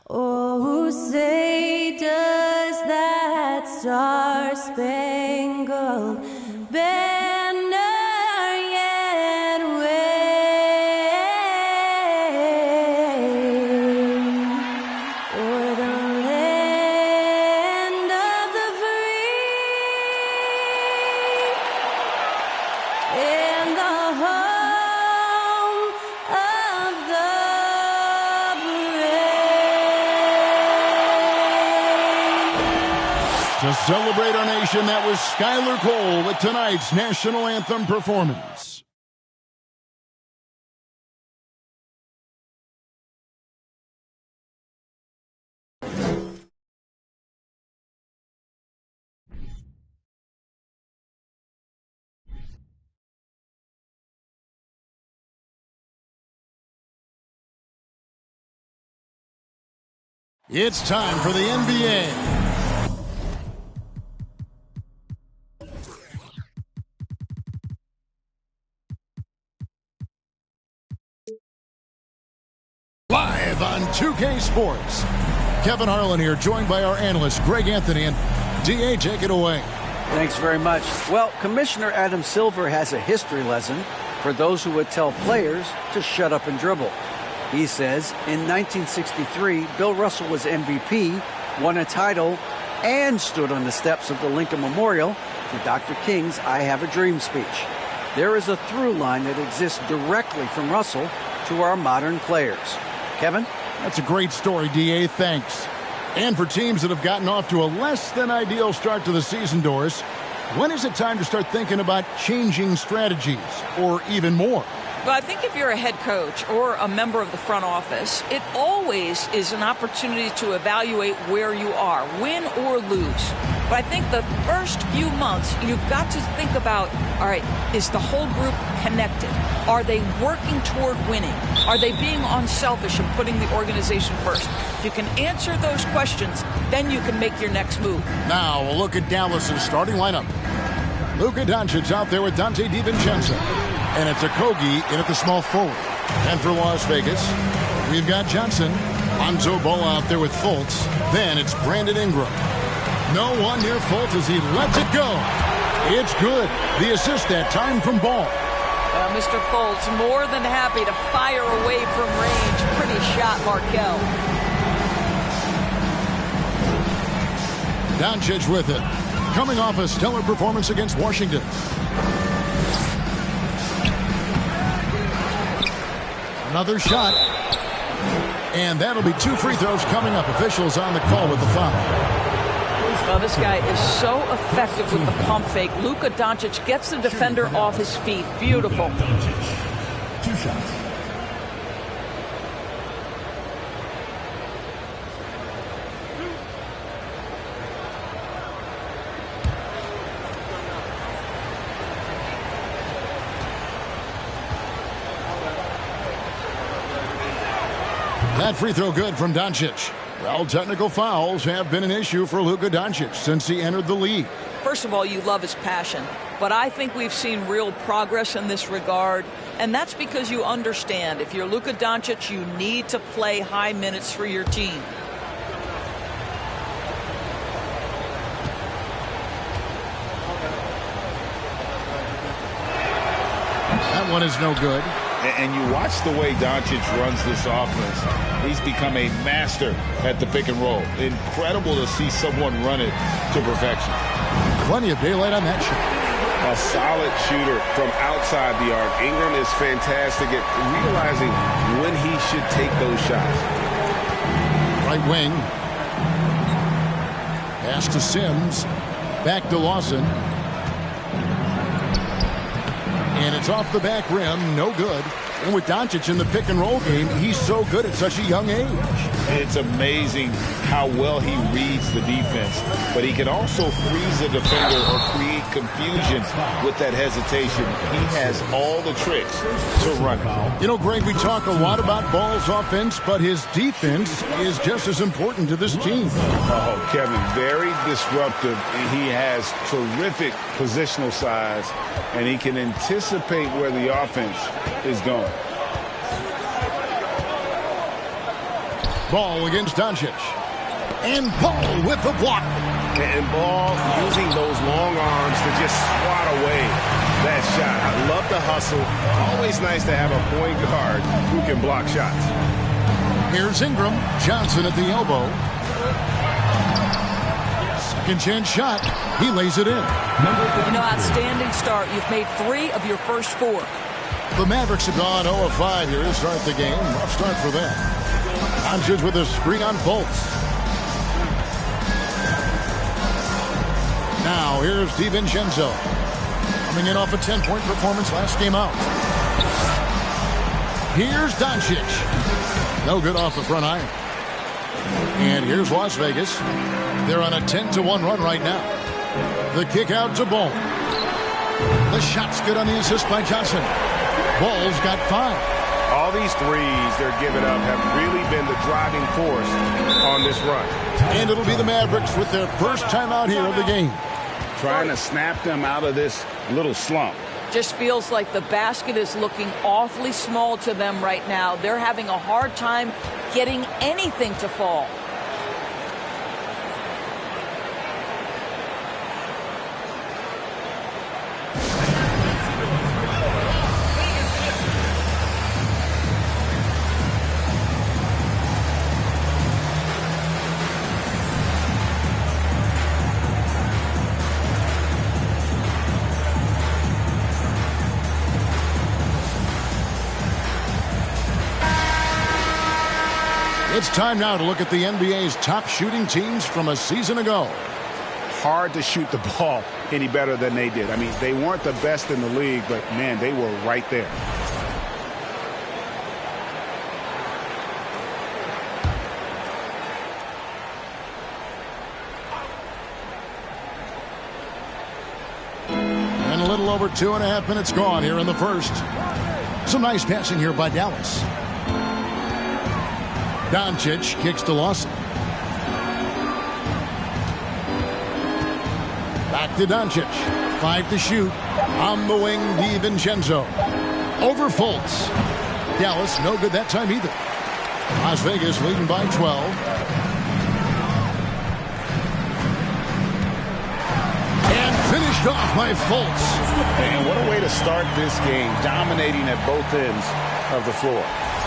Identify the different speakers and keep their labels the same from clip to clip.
Speaker 1: Oh, say does that star-spangled banner yet wave o'er the land of the free and the home of the
Speaker 2: To celebrate our nation, that was Skylar Cole with tonight's national anthem performance. It's time for the NBA. Live on 2K Sports. Kevin Harlan here, joined by our analysts, Greg Anthony, and DA, take it away.
Speaker 3: Thanks very much. Well, Commissioner Adam Silver has a history lesson for those who would tell players to shut up and dribble. He says in 1963, Bill Russell was MVP, won a title, and stood on the steps of the Lincoln Memorial for Dr. King's I Have a Dream speech. There is a through line that exists directly from Russell to our modern players. Kevin?
Speaker 2: That's a great story, DA. Thanks. And for teams that have gotten off to a less than ideal start to the season, Doris, when is it time to start thinking about changing strategies or even more?
Speaker 4: Well, I think if you're a head coach or a member of the front office, it always is an opportunity to evaluate where you are, win or lose. But I think the first few months, you've got to think about, all right, is the whole group connected? Are they working toward winning? Are they being unselfish and putting the organization first? If you can answer those questions, then you can make your next move.
Speaker 2: Now, we'll look at Dallas's starting lineup. Luka Doncic out there with Dante DiVincenzo. And it's Okogie in at the small forward. And for Las Vegas, we've got Johnson. Lonzo Ball out there with Fultz. Then it's Brandon Ingram. No one near Fultz as he lets it go. It's good. The assist that time from Ball.
Speaker 4: Mr. Fultz more than happy to fire away from range. Pretty shot, Markelle.
Speaker 2: Doncic with it. Coming off a stellar performance against Washington. Another shot. And that'll be 2 free throws coming up. Officials on the call with the foul.
Speaker 4: Well, this guy is so effective with the pump fake. Luka Doncic gets the defender off his feet. Beautiful.
Speaker 5: 2 shots.
Speaker 2: That free throw good from Doncic. Well, technical fouls have been an issue for Luka Doncic since he entered the league.
Speaker 4: First of all, you love his passion, but I think we've seen real progress in this regard, and that's because you understand if you're Luka Doncic, you need to play high minutes for your team.
Speaker 2: That one is no good.
Speaker 6: And you watch the way Doncic runs this offense. He's become a master at the pick and roll. Incredible to see someone run it to perfection.
Speaker 2: Plenty of daylight on that shot.
Speaker 6: A solid shooter from outside the arc. Ingram is fantastic at realizing when he should take those shots.
Speaker 2: Right wing. Pass to Sims. Back to Lawson. And it's off the back rim. No good. And with Doncic in the pick and roll game, he's so good at such a young age.
Speaker 6: It's amazing how well he reads the defense, but he can also freeze a defender or create confusion with that hesitation. He has all the tricks to run it.
Speaker 2: You know, Greg, we talk a lot about Ball's offense, but his defense is just as important to this team.
Speaker 6: Oh, Kevin, very disruptive. He has terrific positional size, and he can anticipate where the offense is going.
Speaker 2: Ball against Doncic. And Ball with the block.
Speaker 7: And Ball using those long arms to just swat away that shot. I love the hustle. Always nice to have a point guard who can block shots.
Speaker 2: Here's Ingram. Johnson at the elbow. Second chance shot. He lays it in.
Speaker 4: Outstanding start. You've made 3 of your first 4.
Speaker 2: The Mavericks have gone 0 of 5 here to start the game. Rough start for them. Doncic with a screen on Fultz. Now here's DiVincenzo. Coming in off a 10-point performance last game out. Here's Doncic. No good off the front iron. And here's Las Vegas. They're on a 10-1 run right now. The kick out to Ball. The shot's good on the assist by Johnson. Ball's got 5.
Speaker 7: All these threes they're giving up have really been the driving force on this run.
Speaker 2: And it'll be the Mavericks with their first time out here of the game.
Speaker 6: Trying to snap them out of this little slump.
Speaker 4: Just feels like the basket is looking awfully small to them right now. They're having a hard time getting anything to fall.
Speaker 2: It's time now to look at the NBA's top shooting teams from a season ago.
Speaker 6: Hard to shoot the ball any better than they did. I mean, they weren't the best in the league, but, man, they were right there.
Speaker 2: And a little over 2.5 minutes gone here in the first. Some nice passing here by Dallas. Doncic kicks to Lawson. Back to Doncic. 5 to shoot. On the wing, DiVincenzo. Over Fultz. Dallas, no good that time either. Las Vegas leading by 12. And finished off by Fultz.
Speaker 6: And what a way to start this game, dominating at both ends of the floor.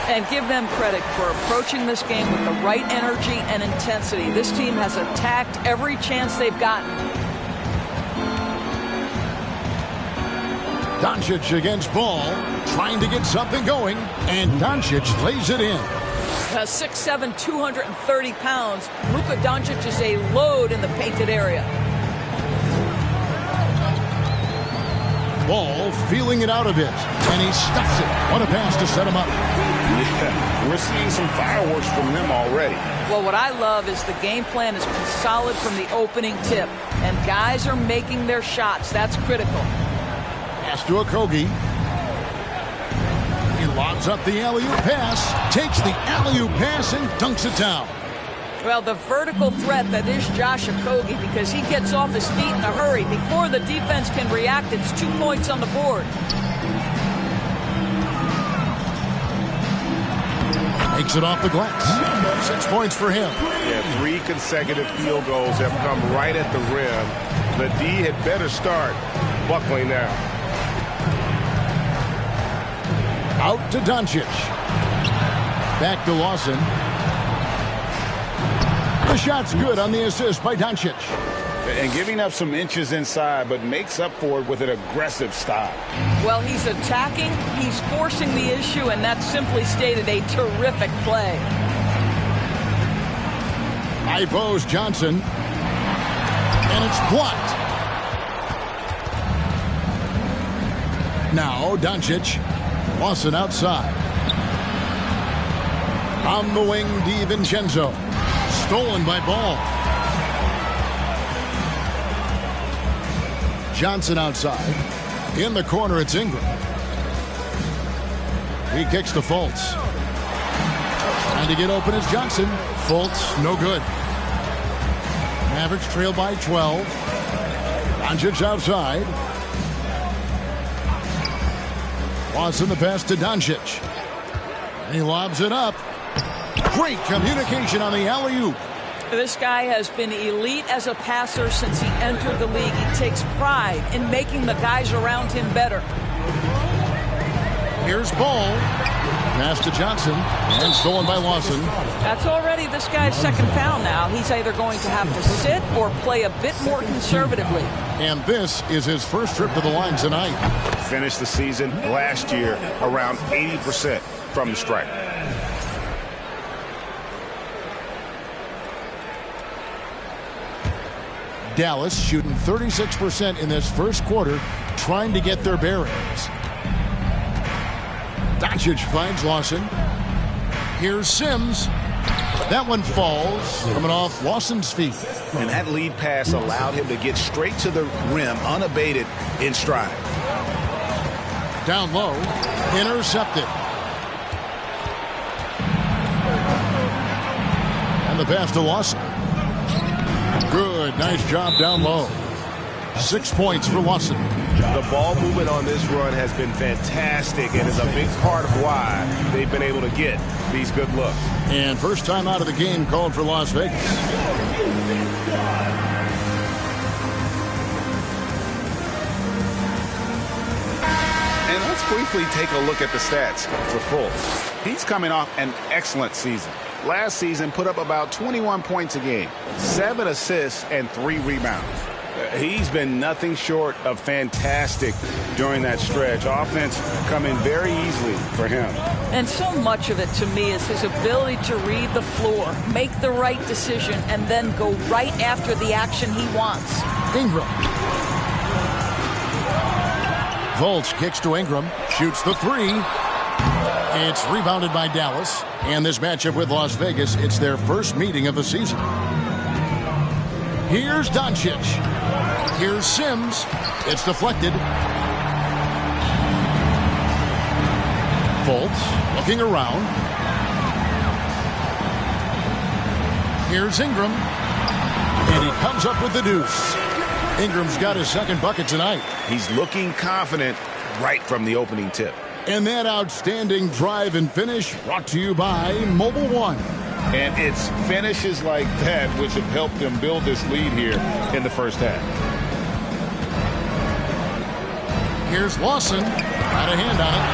Speaker 4: And give them credit for approaching this game with the right energy and intensity. This team has attacked every chance they've gotten.
Speaker 2: Doncic against Ball, trying to get something going, and Doncic lays it in.
Speaker 4: 6'7", 230 pounds. Luka Doncic is a load in the painted area.
Speaker 2: Ball feeling it out a bit, and he stuffs it. What a pass to set him up.
Speaker 6: Yeah, we're seeing some fireworks from them already.
Speaker 4: Well, what I love is the game plan has been solid from the opening tip, and guys are making their shots. That's critical.
Speaker 2: Pass to Okogie. He lobs up the alley-oop pass, takes the alley-oop pass, and dunks it down.
Speaker 4: Well, the vertical threat that is Josh Okogie, because he gets off his feet in a hurry. Before the defense can react, it's 2 points on the board.
Speaker 2: Makes it off the glass. 6 points for him.
Speaker 7: Yeah, 3 consecutive field goals have come right at the rim. The D had better start buckling now.
Speaker 2: Out to Doncic. Back to Lawson. The shot's good on the assist by Doncic.
Speaker 6: And giving up some inches inside, but makes up for it with an aggressive stop.
Speaker 4: Well, he's attacking, he's forcing the issue, and that's simply stated a terrific play.
Speaker 2: High post Johnson. And it's blocked. Now Doncic. Lawson outside. On the wing, DiVincenzo. Stolen by Ball. Johnson outside. In the corner, it's Ingram. He kicks to Fultz. Trying to get open is Johnson. Fultz, no good. Mavericks trail by 12. Doncic outside. Watson the pass to Doncic. He lobs it up. Great communication on the alley-oop.
Speaker 4: This guy has been elite as a passer since he entered the league. He takes pride in making the guys around him better.
Speaker 2: Here's Ball. Pass to Johnson. And stolen by Lawson.
Speaker 4: That's already this guy's second foul now. He's either going to have to sit or play a bit more conservatively.
Speaker 2: And this is his first trip to the line tonight.
Speaker 7: Finished the season last year around 80% from the stripe.
Speaker 2: Dallas shooting 36% in this first quarter, trying to get their bearings. Doncic finds Lawson. Here's Sims. That one falls, coming off Lawson's feet.
Speaker 7: And that lead pass allowed him to get straight to the rim unabated in stride.
Speaker 2: Down low, intercepted. And the pass to Lawson. Good, nice job down low. 6 points for Lawson.
Speaker 7: The ball movement on this run has been fantastic and is a big part of why they've been able to get these good looks.
Speaker 2: And first time out of the game called for Las Vegas.
Speaker 7: And let's briefly take a look at the stats for Fultz. He's coming off an excellent season. Last season put up about 21 points a game, 7 assists, and 3 rebounds. He's been nothing short of fantastic during that stretch. Offense coming very easily for him.
Speaker 4: And so much of it to me is his ability to read the floor, make the right decision, and then go right after the action he wants.
Speaker 2: Ingram. Fultz kicks to Ingram, shoots the three. It's rebounded by Dallas. And this matchup with Las Vegas, it's their first meeting of the season. Here's Doncic. Here's Sims. It's deflected. Fultz looking around. Here's Ingram. And he comes up with the deuce. Ingram's got his second bucket tonight.
Speaker 7: He's looking confident right from the opening tip.
Speaker 2: And that outstanding drive and finish brought to you by Mobile One.
Speaker 6: And it's finishes like that which have helped them build this lead here in the first half.
Speaker 2: Here's Lawson. Got a hand on it.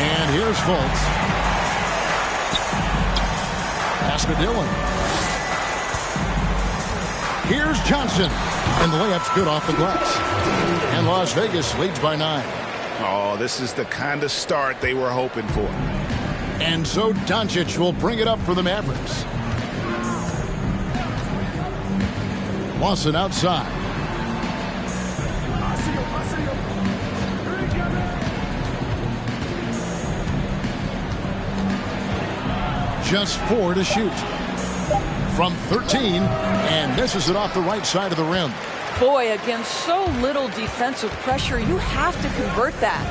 Speaker 2: And here's Fultz. Pass to Dillon. Here's Johnson. And the layup's good off the glass. And Las Vegas leads by 9.
Speaker 7: Oh, this is the kind of start they were hoping for.
Speaker 2: And so Doncic will bring it up for the Mavericks. Lawson outside. Just 4 to shoot. From 13, and misses it off the right side of the rim.
Speaker 4: Boy, against so little defensive pressure, you have to convert that.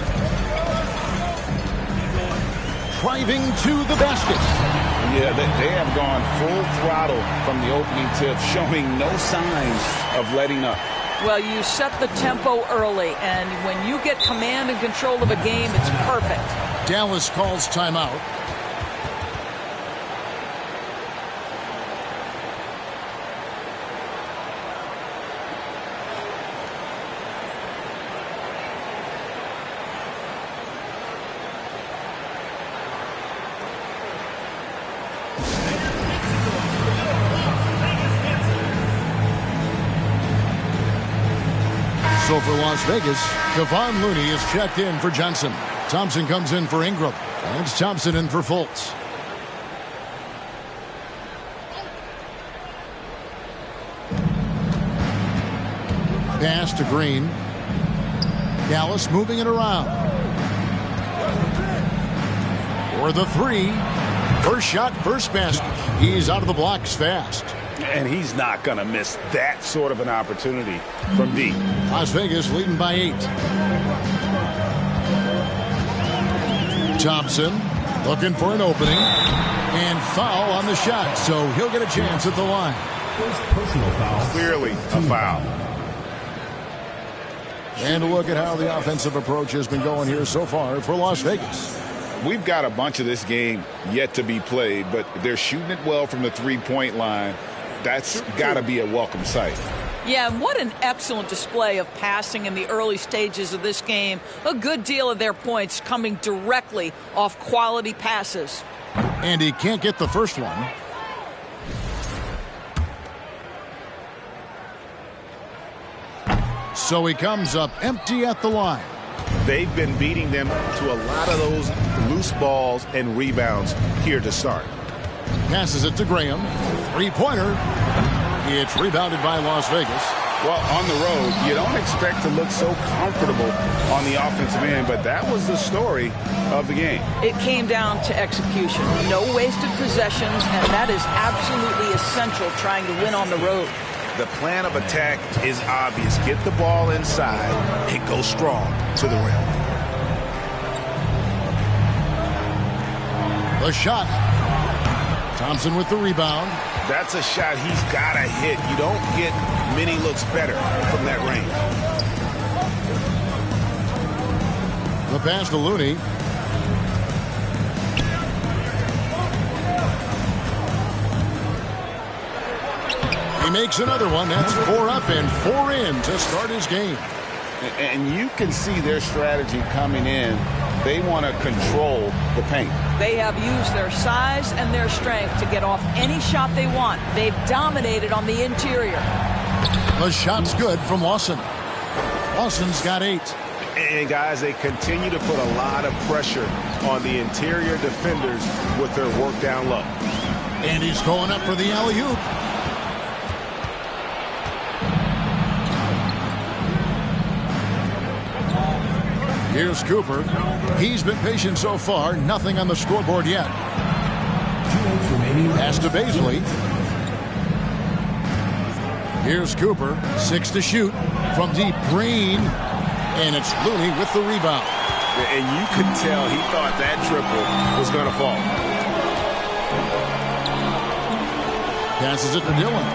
Speaker 2: Driving to the basket.
Speaker 6: Yeah, they have gone full throttle from the opening tip, showing no signs of letting up.
Speaker 4: Well, you set the tempo early, and when you get command and control of a game, it's perfect.
Speaker 2: Dallas calls timeout. So for Las Vegas, Kevon Looney is checked in for Johnson. Thompson comes in for Ingram. And it's Thompson in for Fultz. Pass to Green. Dallas moving it around. For the three. First shot, first basket. He's out of the blocks fast.
Speaker 7: And he's not going to miss that sort of an opportunity from deep.
Speaker 2: Las Vegas leading by 8. Thompson looking for an opening. And foul on the shot, so he'll get a chance at the line.
Speaker 5: First personal foul.
Speaker 7: Clearly a foul.
Speaker 2: And a look at how the offensive approach has been going here so far for Las Vegas.
Speaker 6: We've got a bunch of this game yet to be played, but they're shooting it well from the three-point line. That's got to be a welcome sight.
Speaker 4: Yeah, and what an excellent display of passing in the early stages of this game. A good deal of their points coming directly off quality passes.
Speaker 2: And he can't get the first one. So he comes up empty at the line.
Speaker 7: They've been beating them to a lot of those loose balls and rebounds here to start.
Speaker 2: Passes it to Graham. Three-pointer. It's rebounded by Las Vegas.
Speaker 7: Well, on the road, you don't expect to look so comfortable on the offensive end, but that was the story of the game.
Speaker 4: It came down to execution. No wasted possessions, and that is absolutely essential trying to win on the road.
Speaker 7: The plan of attack is obvious. Get the ball inside and go strong to the rim.
Speaker 2: The shot. Thompson with the rebound.
Speaker 7: That's a shot he's got to hit. You don't get many looks better from that range.
Speaker 2: The pass to Looney. He makes another one. That's 4 up and 4 in to start his game.
Speaker 6: And you can see their strategy coming in. They want to control the paint.
Speaker 4: They have used their size and their strength to get off any shot they want. They've dominated on the interior.
Speaker 2: The shot's good from Lawson. Lawson's got 8.
Speaker 7: And, guys, they continue to put a lot of pressure on the interior defenders with their work down low.
Speaker 2: And he's going up for the alley-oop. Here's Cooper. He's been patient so far. Nothing on the scoreboard yet. Pass to Baisley. Here's Cooper. 6 to shoot. From deep, Green. And it's Looney with the rebound.
Speaker 7: And you could tell he thought that triple was going to fall.
Speaker 2: Passes it to Dillon.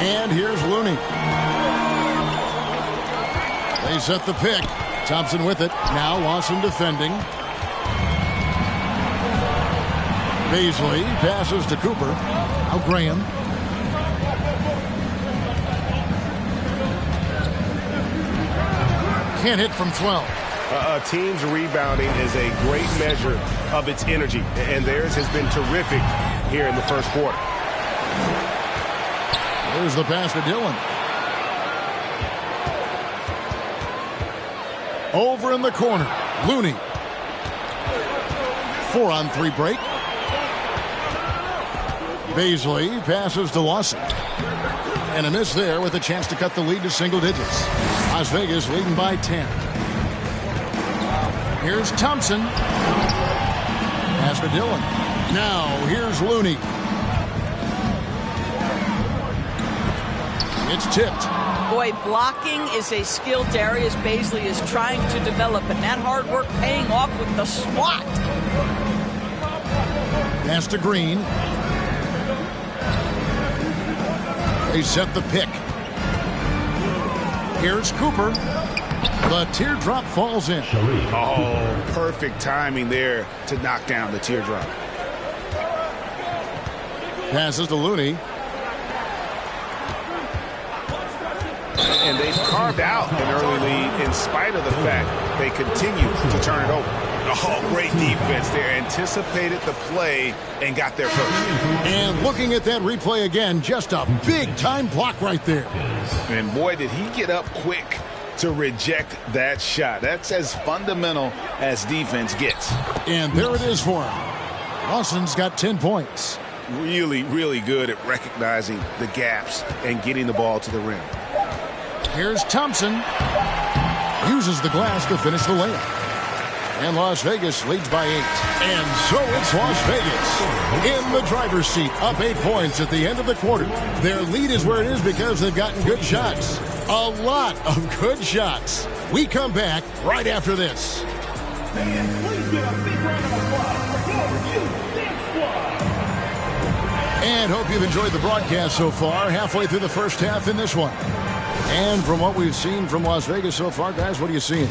Speaker 2: And here's Looney. They set the pick. Thompson with it. Now Lawson defending. Baisley passes to Cooper. Now Graham. Can't hit from 12.
Speaker 7: A team's rebounding is a great measure of its energy, and theirs has been terrific here in the first quarter.
Speaker 2: There's the pass to Dillon. Over in the corner, Looney. 4-on-3 break. Baisley passes to Lawson. And a miss there with a chance to cut the lead to single digits. Las Vegas leading by 10. Here's Thompson. Pass to Dillon. Now here's Looney. It's tipped.
Speaker 4: Boy, blocking is a skill Darius Baisley is trying to develop, and that hard work paying off with the swat.
Speaker 2: Pass to Green. They set the pick. Here's Cooper. The teardrop falls in.
Speaker 7: Oh, perfect timing there to knock down the teardrop.
Speaker 2: Passes to Looney.
Speaker 7: And they've carved out an early lead in spite of the fact they continue to turn it over. Oh, great defense there. Anticipated the play and got there first.
Speaker 2: And looking at that replay again, just a big-time block right there.
Speaker 6: And boy, did he get up quick to reject that shot. That's as fundamental as defense gets.
Speaker 2: And there it is for him. Lawson's got 10 points.
Speaker 7: Really, really good at recognizing the gaps and getting the ball to the rim.
Speaker 2: Here's Thompson. Uses the glass to finish the layup. And Las Vegas leads by 8. And so it's Las Vegas in the driver's seat, up 8 points at the end of the quarter. Their lead is where it is because they've gotten good shots. A lot of good shots. We come back right after this.
Speaker 5: Please give a big round of applause for your review dance squad.
Speaker 2: And hope you've enjoyed the broadcast so far. Halfway through the first half in this one. And from what we've seen from Las Vegas so far, guys, what are you seeing?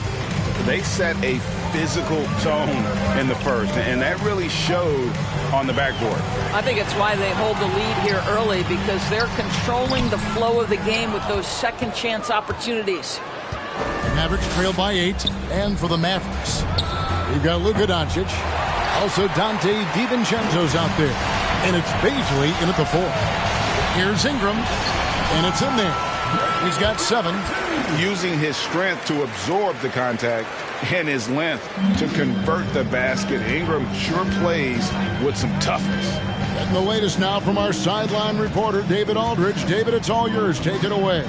Speaker 6: They set a
Speaker 7: physical tone in the first, and that really showed on the backboard.
Speaker 4: I think it's why they hold the lead here early, because they're controlling the flow of the game with those second chance opportunities.
Speaker 2: Mavericks trail by 8, and for the Mavericks, we've got Luka Doncic. Also, Dante DiVincenzo's out there, and it's Baisley in at the 4. Here's Ingram, and it's in there. He's got 7.
Speaker 7: Using his strength to absorb the contact and his length to convert the basket. Ingram sure plays with some toughness.
Speaker 2: Getting the latest now from our sideline reporter, David Aldridge. David, it's all yours. Take it away.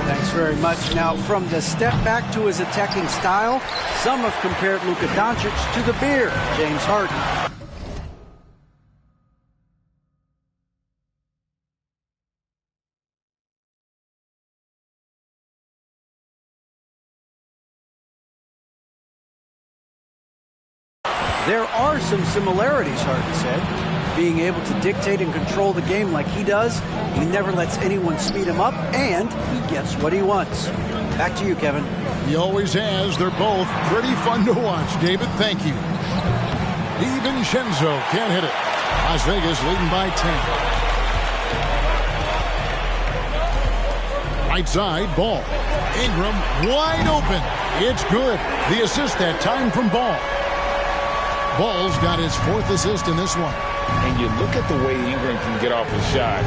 Speaker 3: Thanks very much. Now, from the step back to his attacking style, some have compared Luka Doncic to the bear, James Harden. There are some similarities, Harden said. Being able to dictate and control the game like he does, he never lets anyone speed him up, and he gets what he wants. Back to you, Kevin.
Speaker 2: He always has. They're both pretty fun to watch. David, thank you. DiVincenzo can't hit it. Las Vegas leading by 10. Right side, Ball. Ingram wide open. It's good. The assist that time from Ball. Ball's got his 4th assist in this one.
Speaker 6: And you look at the way Ingram can get off his shot.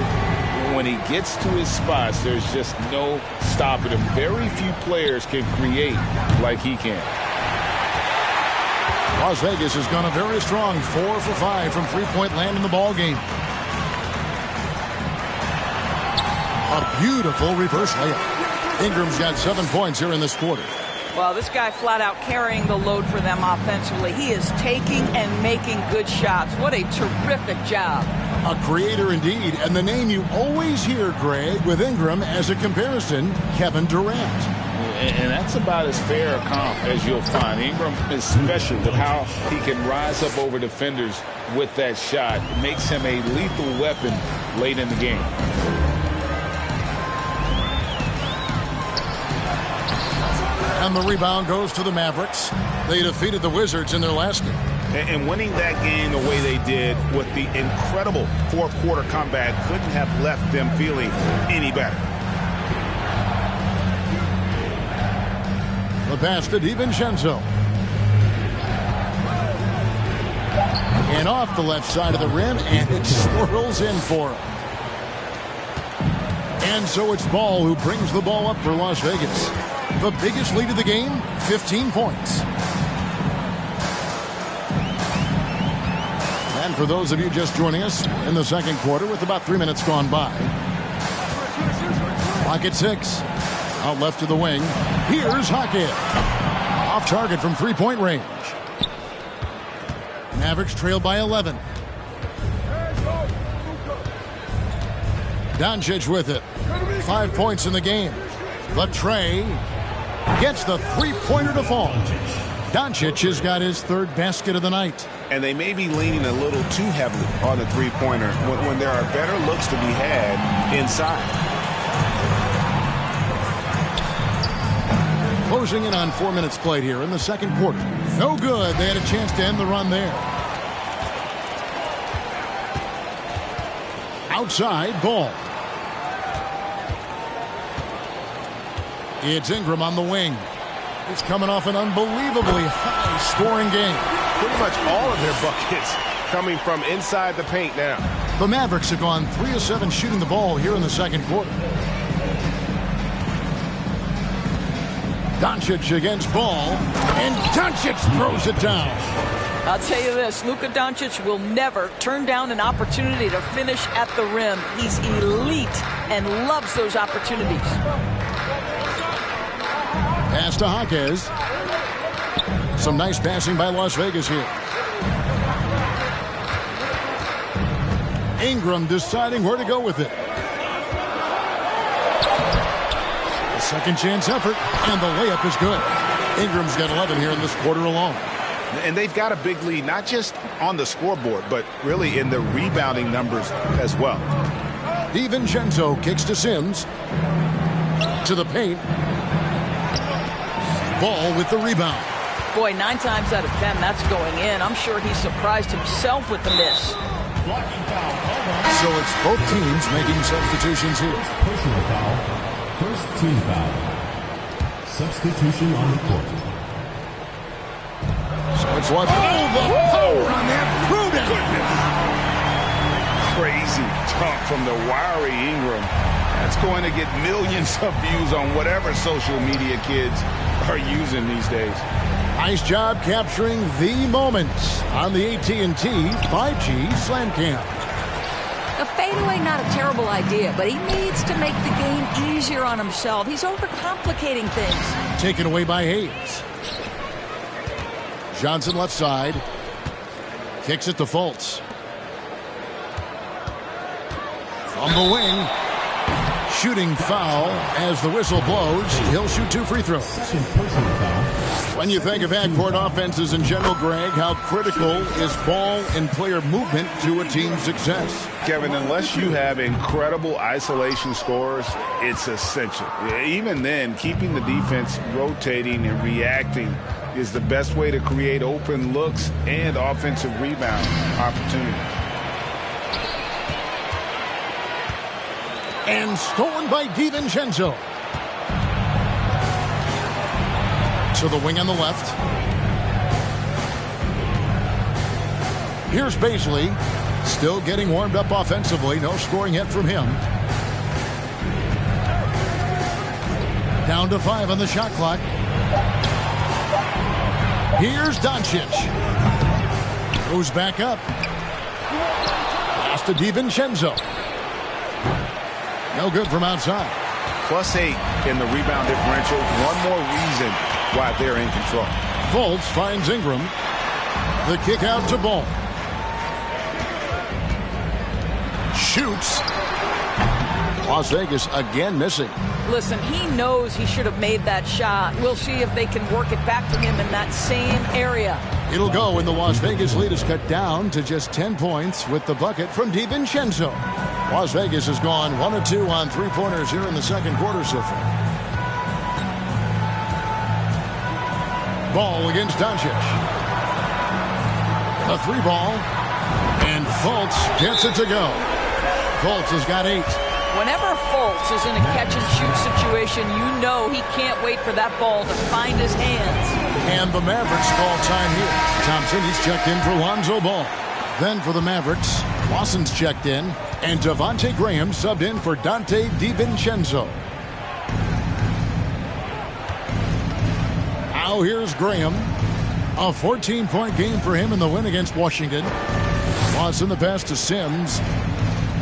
Speaker 6: When he gets to his spots, there's just no stopping him. Very few players can create like he can.
Speaker 2: Las Vegas has gone a very strong 4 for 5 from three-point land in the ball game. A beautiful reverse layup. Ingram's got 7 points here in this quarter.
Speaker 4: Well, this guy flat out carrying the load for them offensively. He is taking and making good shots. What a terrific job.
Speaker 2: A creator indeed, and the name you always hear, Greg, with Ingram as a comparison, Kevin Durant.
Speaker 6: And that's about as fair a comp as you'll find. Ingram is special with how he can rise up over defenders with that shot. It makes him a lethal weapon late in the game.
Speaker 2: And the rebound goes to the Mavericks. They defeated the Wizards in their last game.
Speaker 7: And winning that game the way they did with the incredible fourth quarter comeback couldn't have left them feeling any better.
Speaker 2: The pass to DiVincenzo. And off the left side of the rim, and it swirls in for him. And so it's Ball who brings the ball up for Las Vegas. The biggest lead of the game, 15 points. And for those of you just joining us in the second quarter with about 3 minutes gone by. Clock at 6. Out left to the wing. Here's Hackett. Off target from three-point range. Mavericks trail by 11. Doncic with it. 5 points in the game. Latrey gets the three-pointer to fall. Doncic has got his 3rd basket of the night.
Speaker 7: And they may be leaning a little too heavily on the three-pointer when there are better looks to be had inside.
Speaker 2: Closing in on 4 minutes played here in the second quarter. No good. They had a chance to end the run there. Outside, Ball. It's Ingram on the wing. He's coming off an unbelievably high-scoring game.
Speaker 8: Pretty much all of their buckets coming from inside the paint now.
Speaker 2: The Mavericks have gone 3 of 7 shooting the ball here in the second quarter. Doncic against Ball, and Doncic throws it down.
Speaker 4: I'll tell you this, Luka Doncic will never turn down an opportunity to finish at the rim. He's elite and loves those opportunities.
Speaker 2: Pass to Jaquez. Some nice passing by Las Vegas here. Ingram deciding where to go with it. A second chance effort, and the layup is good. Ingram's got 11 here in this quarter alone.
Speaker 7: And they've got a big lead, not just on the scoreboard, but really in the rebounding numbers as well.
Speaker 2: DiVincenzo kicks to Sims. To the paint. Ball with the rebound.
Speaker 4: Boy, 9 times out of 10, that's going in. I'm sure he surprised himself with the miss.
Speaker 2: So it's both teams making substitutions here.
Speaker 9: Personal foul. First team foul. Substitution on the court.
Speaker 2: So it's what? Oh, the power on that throw-down.
Speaker 7: Crazy dunk from the wiry Ingram. That's going to get millions of views on whatever social media kids are using these days.
Speaker 2: Nice job capturing the moments on the AT&T 5G Slam Cam.
Speaker 4: A fadeaway, not a terrible idea, but he needs to make the game easier on himself. He's overcomplicating things.
Speaker 2: Taken away by Hayes. Johnson left side. Kicks it to Fultz. From the wing. Shooting foul as the whistle blows. He'll shoot 2 free throws. When you think of backcourt offenses in general, Greg, how critical is ball and player movement to a team's success?
Speaker 7: Kevin, unless you have incredible isolation scores, it's essential. Even then, keeping the defense rotating and reacting is the best way to create open looks and offensive rebound opportunities.
Speaker 2: And stolen by DiVincenzo. To the wing on the left. Here's Baisley. Still getting warmed up offensively. No scoring yet from him. Down to 5 on the shot clock. Here's Doncic. Goes back up. Pass to DiVincenzo. No good from outside.
Speaker 7: +8 in the rebound differential. One more reason why they're in control.
Speaker 2: Fultz finds Ingram. The kick out to Ball. Shoots. Las Vegas again missing.
Speaker 4: Listen, he knows he should have made that shot. We'll see if they can work it back to him in that same area.
Speaker 2: It'll go, and the Las Vegas lead is cut down to just 10 points with the bucket from DiVincenzo. Las Vegas has gone 1 of 2 on three-pointers here in the second quarter so far. Ball against Doncic. A 3 ball. And Fultz gets it to go. Fultz has got 8.
Speaker 4: Whenever Fultz is in a catch-and-shoot situation, you know he can't wait for that ball to find his hands.
Speaker 2: And the Mavericks call time here. Thompson, he's checked in for Lonzo Ball. Then for the Mavericks, Lawson's checked in, and Devontae Graham subbed in for Dante DiVincenzo. Now here's Graham. A 14-point game for him in the win against Washington. Lawson the pass to Sims.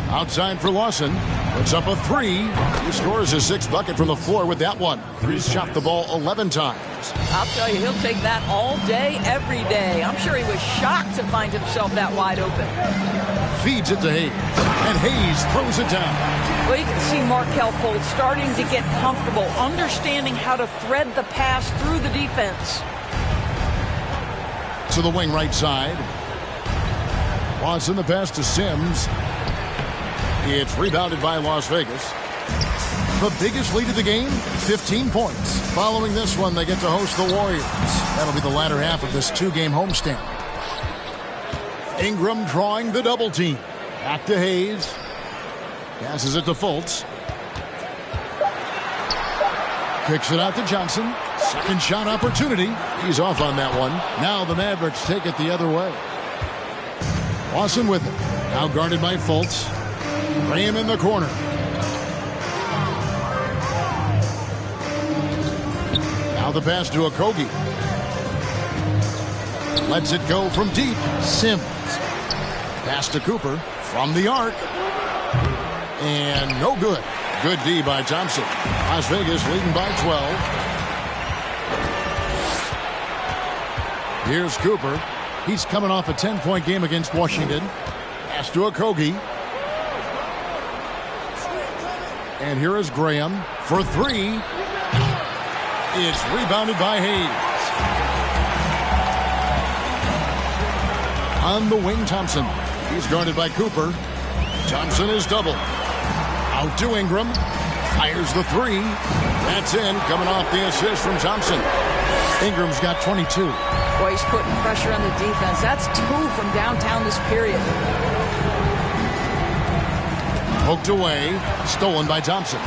Speaker 2: Outside for Lawson. Puts up a 3. He scores his 6th bucket from the floor with that one. He's shot the ball 11 times.
Speaker 4: I'll tell you, he'll take that all day, every day. I'm sure he was shocked to find himself that wide open.
Speaker 2: Feeds it to Hayes. And Hayes throws it down.
Speaker 4: Well, you can see Markelle Fultz starting to get comfortable, understanding how to thread the pass through the defense.
Speaker 2: To the wing right side. Watson the pass to Sims. It's rebounded by Las Vegas. The biggest lead of the game, 15 points. Following this one, they get to host the Warriors. That'll be the latter half of this 2-game homestand. Ingram drawing the double team. Back to Hayes. Passes it to Fultz. Kicks it out to Johnson. Second shot opportunity. He's off on that one. Now the Mavericks take it the other way. Lawson with it. Now guarded by Fultz. Graham in the corner. Now the pass to Okogie. Lets it go from deep. Sims. Pass to Cooper from the arc. And no good. Good D by Thompson. Las Vegas leading by 12. Here's Cooper. He's coming off a 10-point game against Washington. Pass to Okogie. And here is Graham for 3. It's rebounded by Hayes. On the wing, Thompson. He's guarded by Cooper. Thompson is doubled. Out to Ingram. Fires the 3. That's in, coming off the assist from Thompson. Ingram's got 22.
Speaker 4: Boy, he's putting pressure on the defense. That's 2 from downtown this period.
Speaker 2: Poked away, stolen by Thompson.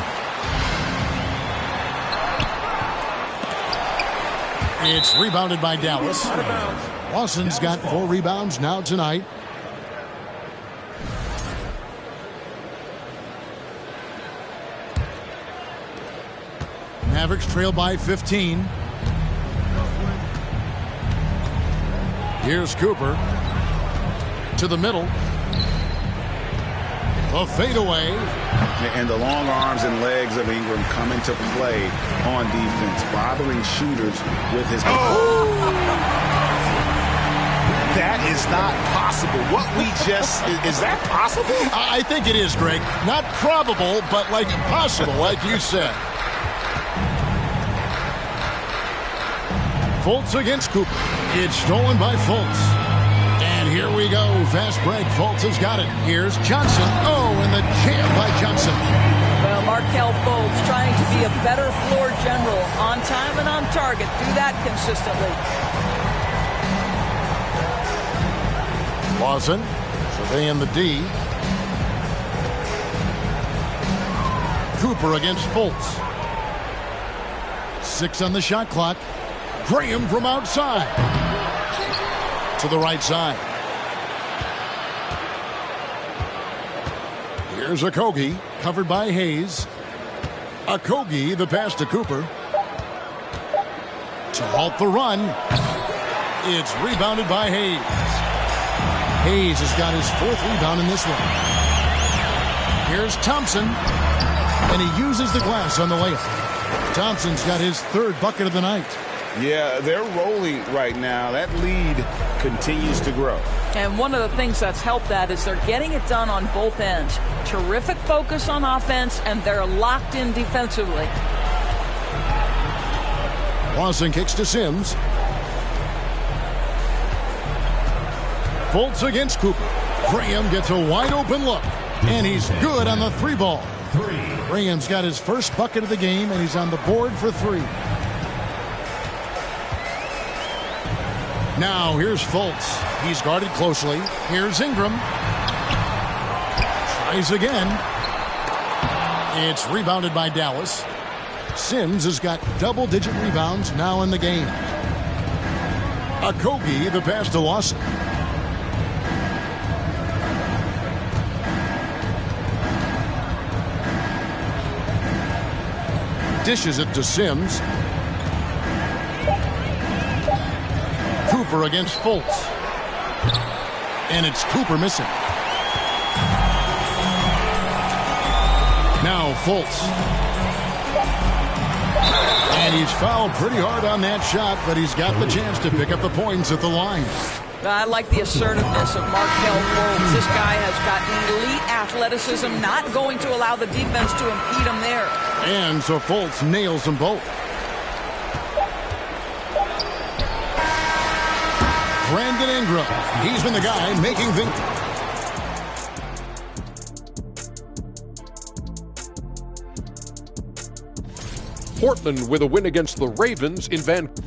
Speaker 2: It's rebounded by Dallas. Lawson's got 4 rebounds now tonight. Mavericks trail by 15. Here's Cooper to the middle. A fadeaway.
Speaker 7: And the long arms and legs of Ingram come into play on defense, bothering shooters with his...
Speaker 6: That is not possible. What we just... Is that possible?
Speaker 2: I think it is, Greg. Not probable, but like possible, like you said. Fultz against Cooper. It's stolen by Fultz. And here we go. Fast break. Fultz has got it. Here's Johnson. Oh, and the jam by Johnson.
Speaker 4: Well, Markelle Fultz trying to be a better floor general. On time and on target. Do that consistently.
Speaker 2: Lawson surveying the D. Cooper against Fultz. 6 on the shot clock. Graham from outside. To the right side. Here's Okogie, covered by Hayes. Okogie, the pass to Cooper. To halt the run. It's rebounded by Hayes. Hayes has got his 4th rebound in this one. Here's Thompson. And he uses the glass on the layup. Thompson's got his 3rd bucket of the night.
Speaker 6: Yeah, they're rolling right now. That lead continues to grow.
Speaker 4: And one of the things that's helped that is they're getting it done on both ends. Terrific focus on offense, and they're locked in defensively.
Speaker 2: Lawson kicks to Sims. Fultz against Cooper. Graham gets a wide open look. And he's good on the 3 ball. Graham's got his 1st bucket of the game, and he's on the board for 3. Now here's Fultz. He's guarded closely. Here's Ingram. Tries again. It's rebounded by Dallas. Sims has got double-digit rebounds now in the game. Okogie, the pass to Lawson. Dishes it to Sims. Cooper against Fultz. And it's Cooper missing. Now Fultz. And he's fouled pretty hard on that shot, but he's got the chance to pick up the points at the line.
Speaker 4: I like the assertiveness of Markelle Fultz. This guy has got elite athleticism, not going to allow the defense to impede him there.
Speaker 2: And so Fultz nails them both. Brandon Ingram. He's been the guy making things.
Speaker 10: Portland with a win against the Ravens in Vancouver.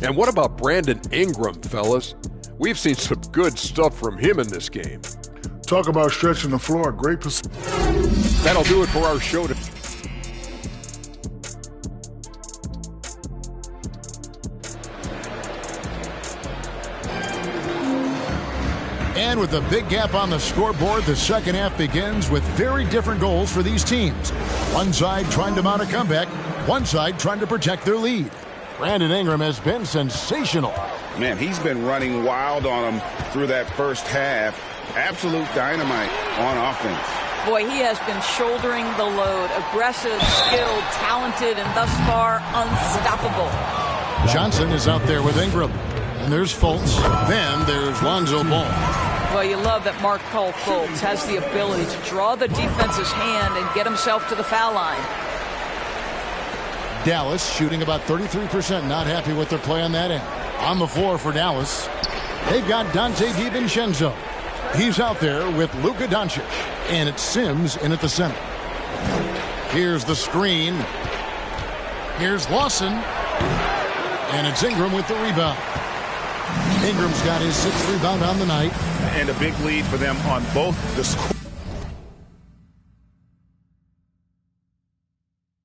Speaker 10: And what about Brandon Ingram, fellas? We've seen some good stuff from him in this game.
Speaker 11: Talk about stretching the floor. Great position.
Speaker 10: That'll do it for our show today.
Speaker 2: And with a big gap on the scoreboard, the second half begins with very different goals for these teams. One side trying to mount a comeback, one side trying to protect their lead. Brandon Ingram has been sensational.
Speaker 7: Man, he's been running wild on him through that first half. Absolute dynamite on offense.
Speaker 4: Boy, he has been shouldering the load. Aggressive, skilled, talented, and thus far unstoppable.
Speaker 2: Johnson is out there with Ingram. And there's Fultz. Then there's Lonzo Ball.
Speaker 4: Well, you love that Markelle Fultz has the ability to draw the defense's hand and get himself to the foul line.
Speaker 2: Dallas shooting about 33%, not happy with their play on that end. On the floor for Dallas, they've got Donte DiVincenzo. He's out there with Luka Doncic, and it's Sims in at the center. Here's the screen. Here's Lawson. And it's Ingram with the rebound. Ingram's got his 6th rebound on the night.
Speaker 7: And a big lead for them on both the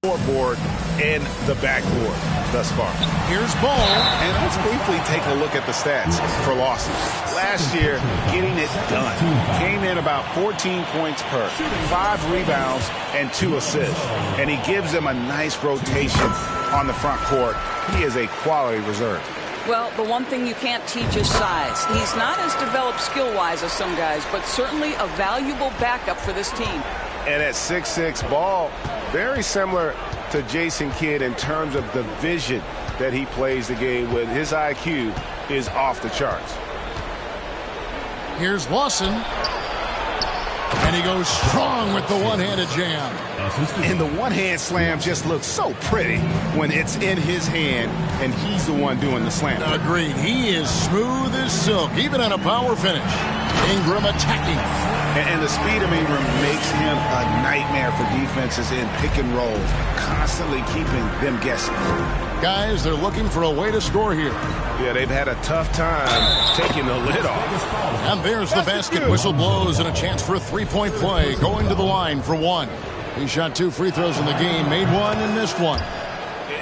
Speaker 7: scoreboard and the backboard thus far.
Speaker 2: Here's Ball.
Speaker 7: And let's briefly take a look at the stats for losses. Last year, getting it done. Came in about 14 points per, 5 rebounds, and 2 assists. And he gives them a nice rotation on the front court. He is a quality reserve.
Speaker 4: Well, the one thing you can't teach is size. He's not as developed skill-wise as some guys, but certainly a valuable backup for this team.
Speaker 8: And at 6'6", Ball, very similar to Jason Kidd in terms of the vision that he plays the game with. His IQ is off the charts.
Speaker 2: Here's Lawson. And he goes strong with the one-handed jam.
Speaker 7: And the one-hand slam just looks so pretty when it's in his hand and he's the one doing the slam.
Speaker 2: Agreed. He is smooth as silk, even on a power finish. Ingram attacking.
Speaker 7: And the speed of Ingram makes him a nightmare for defenses in pick and rolls, constantly keeping them guessing.
Speaker 2: Guys, they're looking for a way to score here.
Speaker 8: Yeah, they've had a tough time taking the lid off.
Speaker 2: And there's the basket. Whistle blows and a chance for a three-point play. Going to the line for one. He shot 2 free throws in the game, made one and missed one.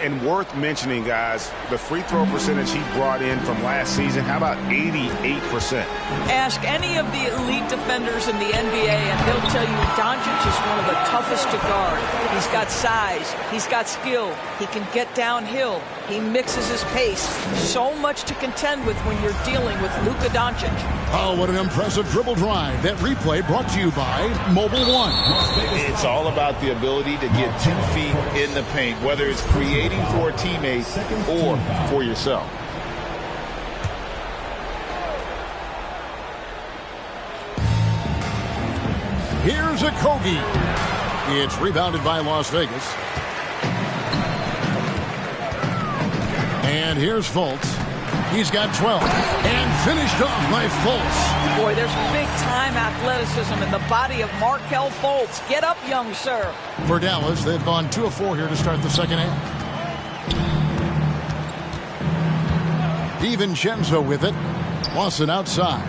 Speaker 7: And worth mentioning, guys, the free throw percentage he brought in from last season, how about 88%?
Speaker 4: Ask any of the elite defenders in the NBA, and they'll tell you Doncic is one of the toughest to guard. He's got size. He's got skill. He can get downhill. He mixes his pace. So much to contend with when you're dealing with Luka Doncic.
Speaker 2: Oh, what an impressive dribble drive. That replay brought to you by Mobile One.
Speaker 6: It's all about the ability to get 2 feet in the paint, whether it's creating for a teammate or for yourself.
Speaker 2: Here's a Kogi. It's rebounded by Las Vegas. And here's Fultz. He's got 12. And finished off by Fultz.
Speaker 4: Boy, there's big-time athleticism in the body of Markelle Fultz. Get up, young sir.
Speaker 2: For Dallas, they've gone 2 of 4 here to start the second half. DiVincenzo with it. Lawson outside.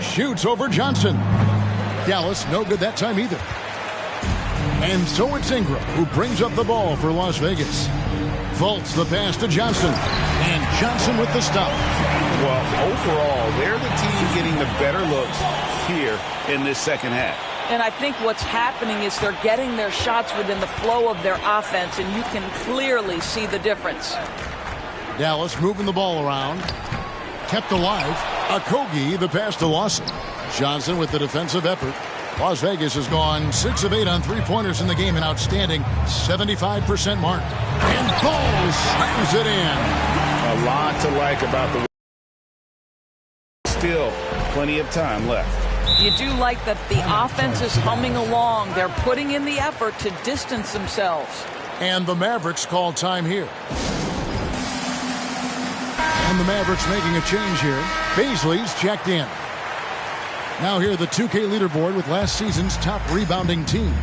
Speaker 2: Shoots over Johnson. Dallas no good that time either. And so it's Ingram who brings up the ball for Las Vegas. Fultz the pass to Johnson. And Johnson with the stop.
Speaker 7: Well, overall, they're the team getting the better looks here in this second half.
Speaker 4: And I think what's happening is they're getting their shots within the flow of their offense, and you can clearly see the difference.
Speaker 2: Dallas moving the ball around. Kept alive. Okogie the pass to Lawson. Johnson with the defensive effort. Las Vegas has gone 6 of 8 on three-pointers in the game, an outstanding 75% mark. And Ball slams it in.
Speaker 7: A lot to like about the... Still plenty of time left.
Speaker 4: You do like that the offense is humming along. They're putting in the effort to distance themselves.
Speaker 2: And the Mavericks call time here. And the Mavericks making a change here. Baisley's checked in. Now here the 2K leaderboard with last season's top rebounding teams.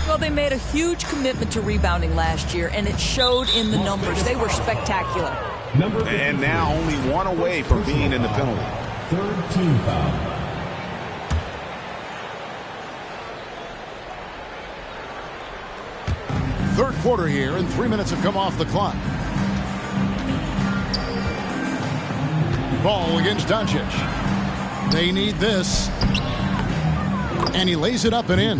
Speaker 4: Well, they made a huge commitment to rebounding last year, and it showed in the numbers. They were spectacular.
Speaker 7: And now only 1 away from being in the penalty.
Speaker 9: Third team foul.
Speaker 2: Third quarter here, and 3 minutes have come off the clock. Ball against Doncic. They need this. And he lays it up and in.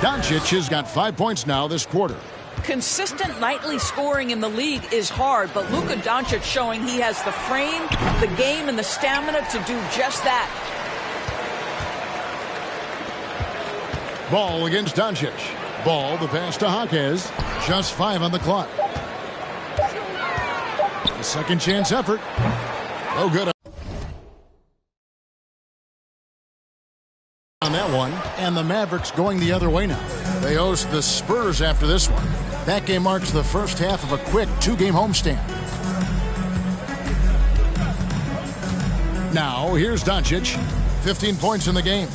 Speaker 2: Doncic has got 5 points now this quarter.
Speaker 4: Consistent nightly scoring in the league is hard, but Luka Doncic showing he has the frame, the game, and the stamina to do just that.
Speaker 2: Ball against Doncic. Ball, the pass to Jaquez. Just 5 on the clock. A second chance effort. No good on that one. And the Mavericks going the other way now. They host the Spurs after this one. That game marks the first half of a quick 2-game homestand. Now, here's Doncic. 15 points in the game.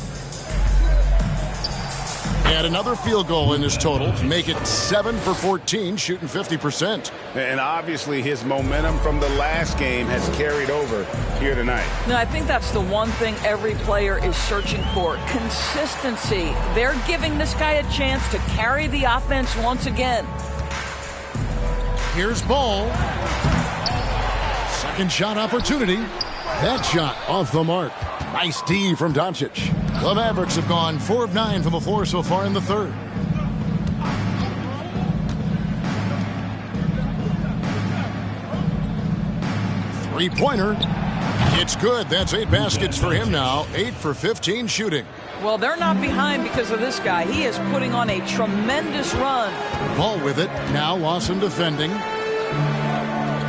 Speaker 2: Add another field goal in his total. Make it 7 for 14, shooting 50%.
Speaker 7: And obviously his momentum from the last game has carried over here tonight.
Speaker 4: No, I think that's the one thing every player is searching for. Consistency. They're giving this guy a chance to carry the offense once again.
Speaker 2: Here's Ball. Second shot opportunity. That shot off the mark. Nice D from Doncic. The Mavericks have gone 4 of 9 from the floor so far in the third. Three-pointer. It's good. That's 8 baskets for him now. 8 for 15 shooting.
Speaker 4: Well, they're not behind because of this guy. He is putting on a tremendous run.
Speaker 2: Ball with it. Now Lawson defending.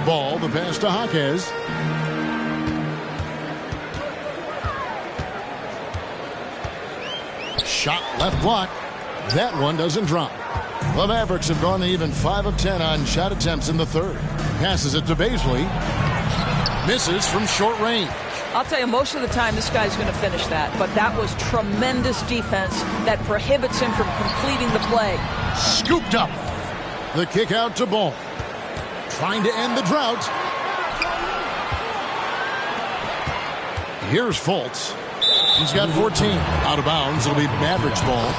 Speaker 2: Ball, the pass to Jaquez. Shot left block. That one doesn't drop. The Mavericks have gone even 5 of 10 on shot attempts in the third. Passes it to Bazley. Misses from short range.
Speaker 4: I'll tell you, most of the time this guy's going to finish that. But that was tremendous defense that prohibits him from completing the play.
Speaker 2: Scooped up. The kick out to Ball. Trying to end the drought. Here's Fultz. He's got 14. Out of bounds. It'll be Mavericks ball.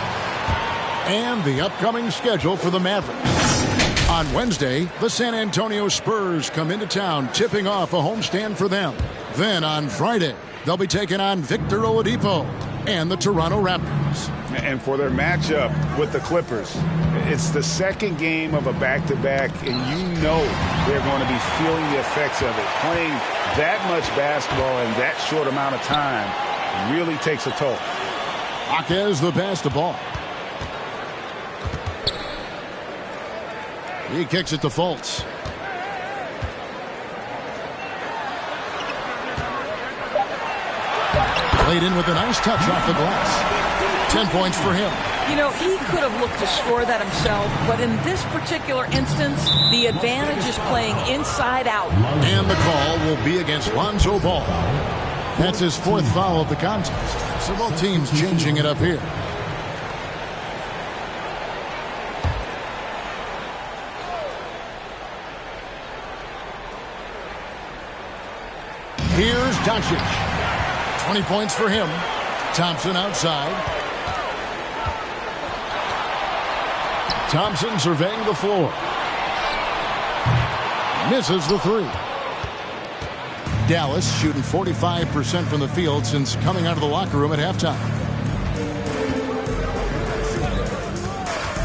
Speaker 2: And the upcoming schedule for the Mavericks. On Wednesday, the San Antonio Spurs come into town, tipping off a homestand for them. Then on Friday, they'll be taking on Victor Oladipo and the Toronto Raptors.
Speaker 7: And for their matchup with the Clippers, it's the second game of a back-to-back, and you know they're going to be feeling the effects of it. Playing that much basketball in that short amount of time really takes a toll.
Speaker 2: Jaquez the pass to Ball. He kicks it to Fultz. Played in with a nice touch off the glass. 10 points for him.
Speaker 4: You know, he could have looked to score that himself, but in this particular instance, the advantage is playing inside out.
Speaker 2: And the call will be against Lonzo Ball. That's his 4th foul of the contest. So both teams changing it up here. Here's Doncic. 20 points for him. Thompson outside. Thompson surveying the floor. Misses the 3. Dallas shooting 45% from the field since coming out of the locker room at halftime.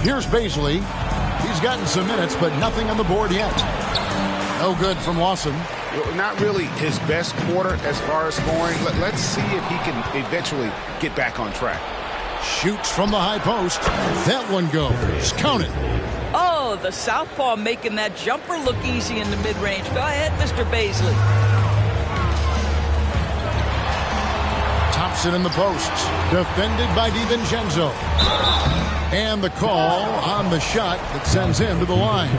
Speaker 2: Here's Bazley. He's gotten some minutes, but nothing on the board yet. No good from Lawson.
Speaker 7: Not really his best quarter as far as scoring. Let's see if he can eventually get back on track.
Speaker 2: Shoots from the high post. That one goes. Count it.
Speaker 4: Oh, the southpaw making that jumper look easy in the mid-range. Go ahead, Mr. Bazley.
Speaker 2: Thompson in the post. Defended by DiVincenzo. And the call on the shot that sends him to the line.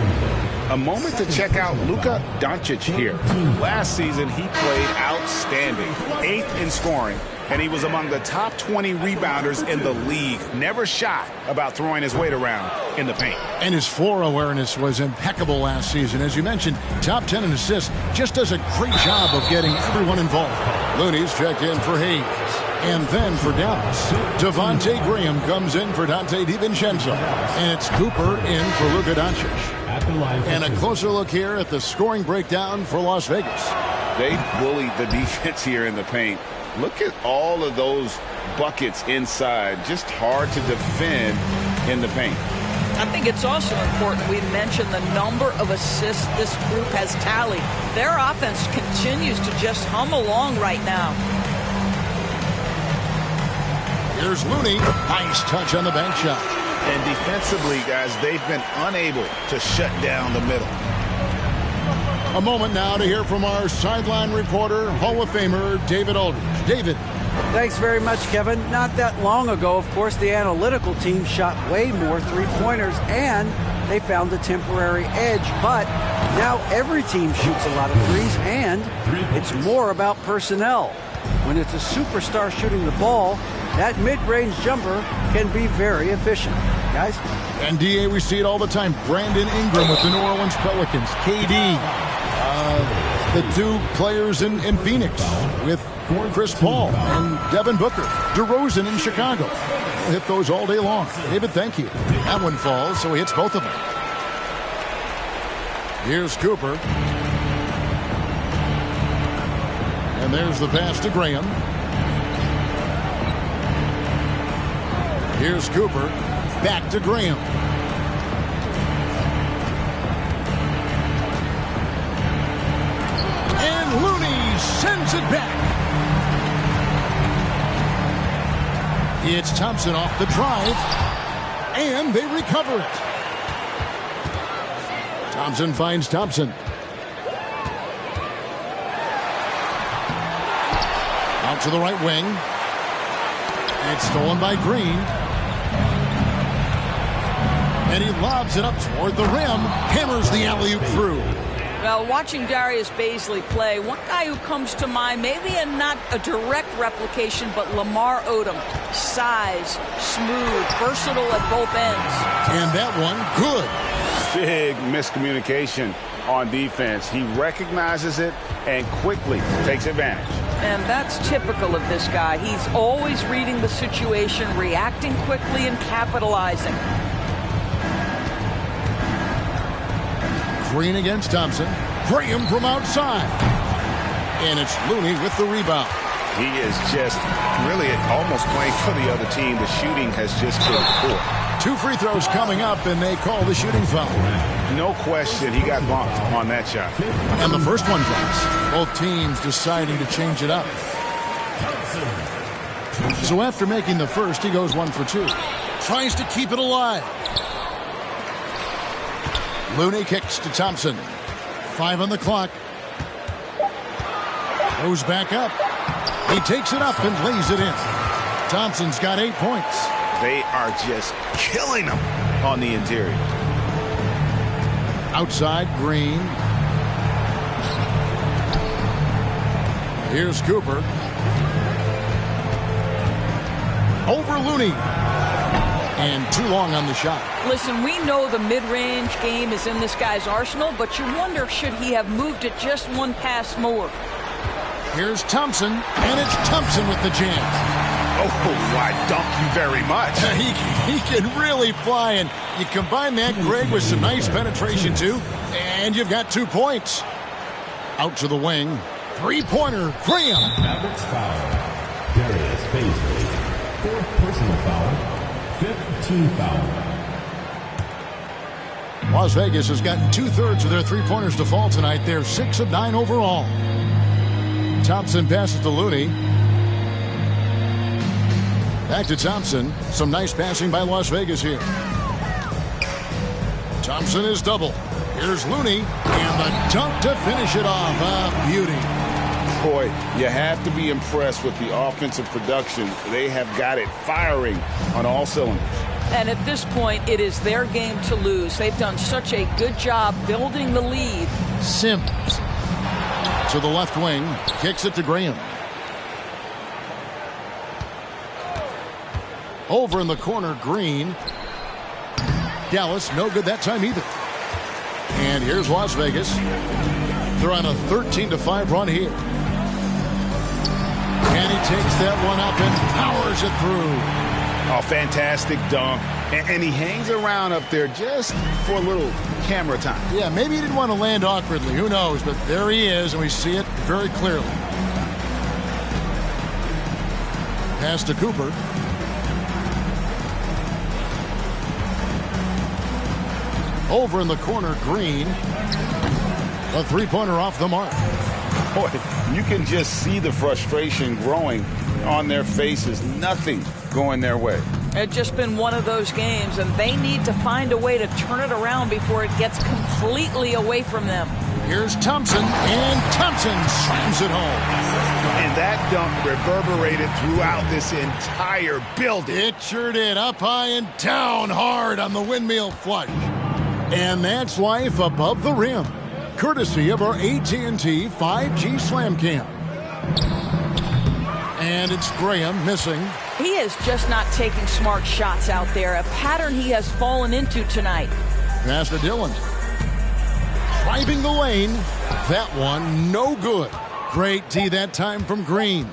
Speaker 7: A moment to check out Luka Doncic here. Last season, he played outstanding. 8th in scoring, and he was among the top 20 rebounders in the league. Never shy about throwing his weight around in the paint.
Speaker 2: And his floor awareness was impeccable last season. As you mentioned, top 10 in assists. Just does a great job of getting everyone involved. Looney's checked in for Hayes. And then for Dallas, Devontae Graham comes in for Dante DiVincenzo. And it's Cooper in for Luka Doncic. And a closer look here at the scoring breakdown for Las Vegas.
Speaker 7: They bullied the defense here in the paint. Look at all of those buckets inside. Just hard to defend in the paint.
Speaker 4: I think it's also important we mention the number of assists this group has tallied. Their offense continues to just hum along right now.
Speaker 2: Here's Looney. Nice touch on the bank shot.
Speaker 7: And defensively, guys, they've been unable to shut down the middle.
Speaker 2: A moment now to hear from our sideline reporter, Hall of Famer David Aldridge. David.
Speaker 3: Thanks very much, Kevin. Not that long ago, of course, the analytical team shot way more three-pointers, and they found a temporary edge. But now every team shoots a lot of threes, and it's more about personnel. When it's a superstar shooting the ball, That mid-range jumper can be very efficient. Guys?
Speaker 2: And DA, we see it all the time. Brandon Ingram with the New Orleans Pelicans. KD, the two players in Phoenix with Chris Paul and Devin Booker. DeRozan in Chicago. We'll hit those all day long. David, thank you. That one falls, so he hits both of them. Here's Cooper. And there's the pass to Graham. Here's Cooper. Back to Graham. And Looney sends it back. It's Thompson off the drive. And they recover it. Thompson finds Thompson. Out to the right wing. It's stolen by Green. And he lobs it up toward the rim. Hammers the alley-oop through.
Speaker 4: Well, watching Darius Bazley play, one guy who comes to mind, maybe not a direct replication, but Lamar Odom. Size, smooth, versatile at both ends.
Speaker 2: And that one, good.
Speaker 7: Big miscommunication on defense. He recognizes it and quickly takes advantage.
Speaker 4: And that's typical of this guy. He's always reading the situation, reacting quickly, and capitalizing.
Speaker 2: Green against Thompson. Graham from outside. And it's Looney with the rebound.
Speaker 7: He is just really almost playing for the other team. The shooting has just been poor.
Speaker 2: 2 free throws coming up, and they call the shooting foul.
Speaker 7: No question, he got bumped on that shot.
Speaker 2: And the first one drops. Both teams deciding to change it up. So after making the first, he goes 1 for 2. Tries to keep it alive. Looney kicks to Thompson. 5 on the clock. Goes back up. He takes it up and lays it in. Thompson's got 8 points.
Speaker 7: They are just killing him on the interior.
Speaker 2: Outside, Green. Here's Cooper. Over Looney. And too long on the shot.
Speaker 4: Listen, we know the mid-range game is in this guy's arsenal, but you wonder, should he have moved it just one pass more?
Speaker 2: Here's Thompson, and it's Thompson with the jam.
Speaker 7: Oh, I dump you very much.
Speaker 2: He can really fly, and you combine that, Greg, with some nice penetration, too, and you've got 2 points. Out to the wing. 3-pointer, Graham.
Speaker 9: Mavericks foul. Darius Bazley. 4th personal foul. 5th team foul.
Speaker 2: Las Vegas has gotten 2/3 of their 3-pointers to fall tonight. They're 6 of 9 overall. Thompson passes to Looney. Back to Thompson. Some nice passing by Las Vegas here. Thompson is double. Here's Looney. And the dunk to finish it off. A beauty.
Speaker 7: Boy, you have to be impressed with the offensive production. They have got it firing on all cylinders.
Speaker 4: And at this point, it is their game to lose. They've done such a good job building the lead.
Speaker 2: Sims to the left wing. Kicks it to Graham. Over in the corner, Green. Dallas, no good that time either. And here's Las Vegas. They're on a 13-5 run here. And he takes that one up and powers it through.
Speaker 7: Oh, fantastic dunk. And he hangs around up there just for a little camera time.
Speaker 2: Yeah, maybe he didn't want to land awkwardly. Who knows? But there he is, and we see it very clearly. Pass to Cooper. Over in the corner, Green. A 3-pointer off the mark.
Speaker 7: Boy, you can just see the frustration growing on their faces. Nothing going their way.
Speaker 4: It's just been one of those games, and they need to find a way to turn it around before it gets completely away from them.
Speaker 2: Here's Thompson, and Thompson slams it home.
Speaker 7: And that dunk reverberated throughout this entire building.
Speaker 2: It sure did. Up high and down hard on the windmill flush. And that's life above the rim, courtesy of our AT&T 5G Slam Cam. And it's Graham missing.
Speaker 4: He is just not taking smart shots out there, a pattern he has fallen into tonight.
Speaker 2: Pass to Dillon. Driving the lane. That one, no good. Great tee that time from Green.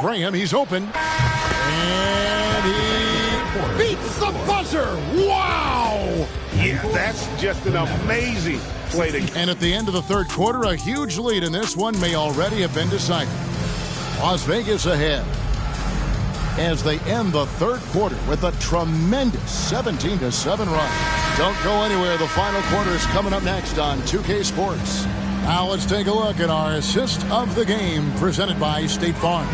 Speaker 2: Graham, he's open. And he beats the buzzer. Wow!
Speaker 8: Yeah, that's just an amazing play.
Speaker 2: And at the end of the third quarter, a huge lead in this one may already have been decided. Las Vegas ahead as they end the third quarter with a tremendous 17-7 run. Don't go anywhere. The final quarter is coming up next on 2K Sports. Now let's take a look at our assist of the game presented by State Farm.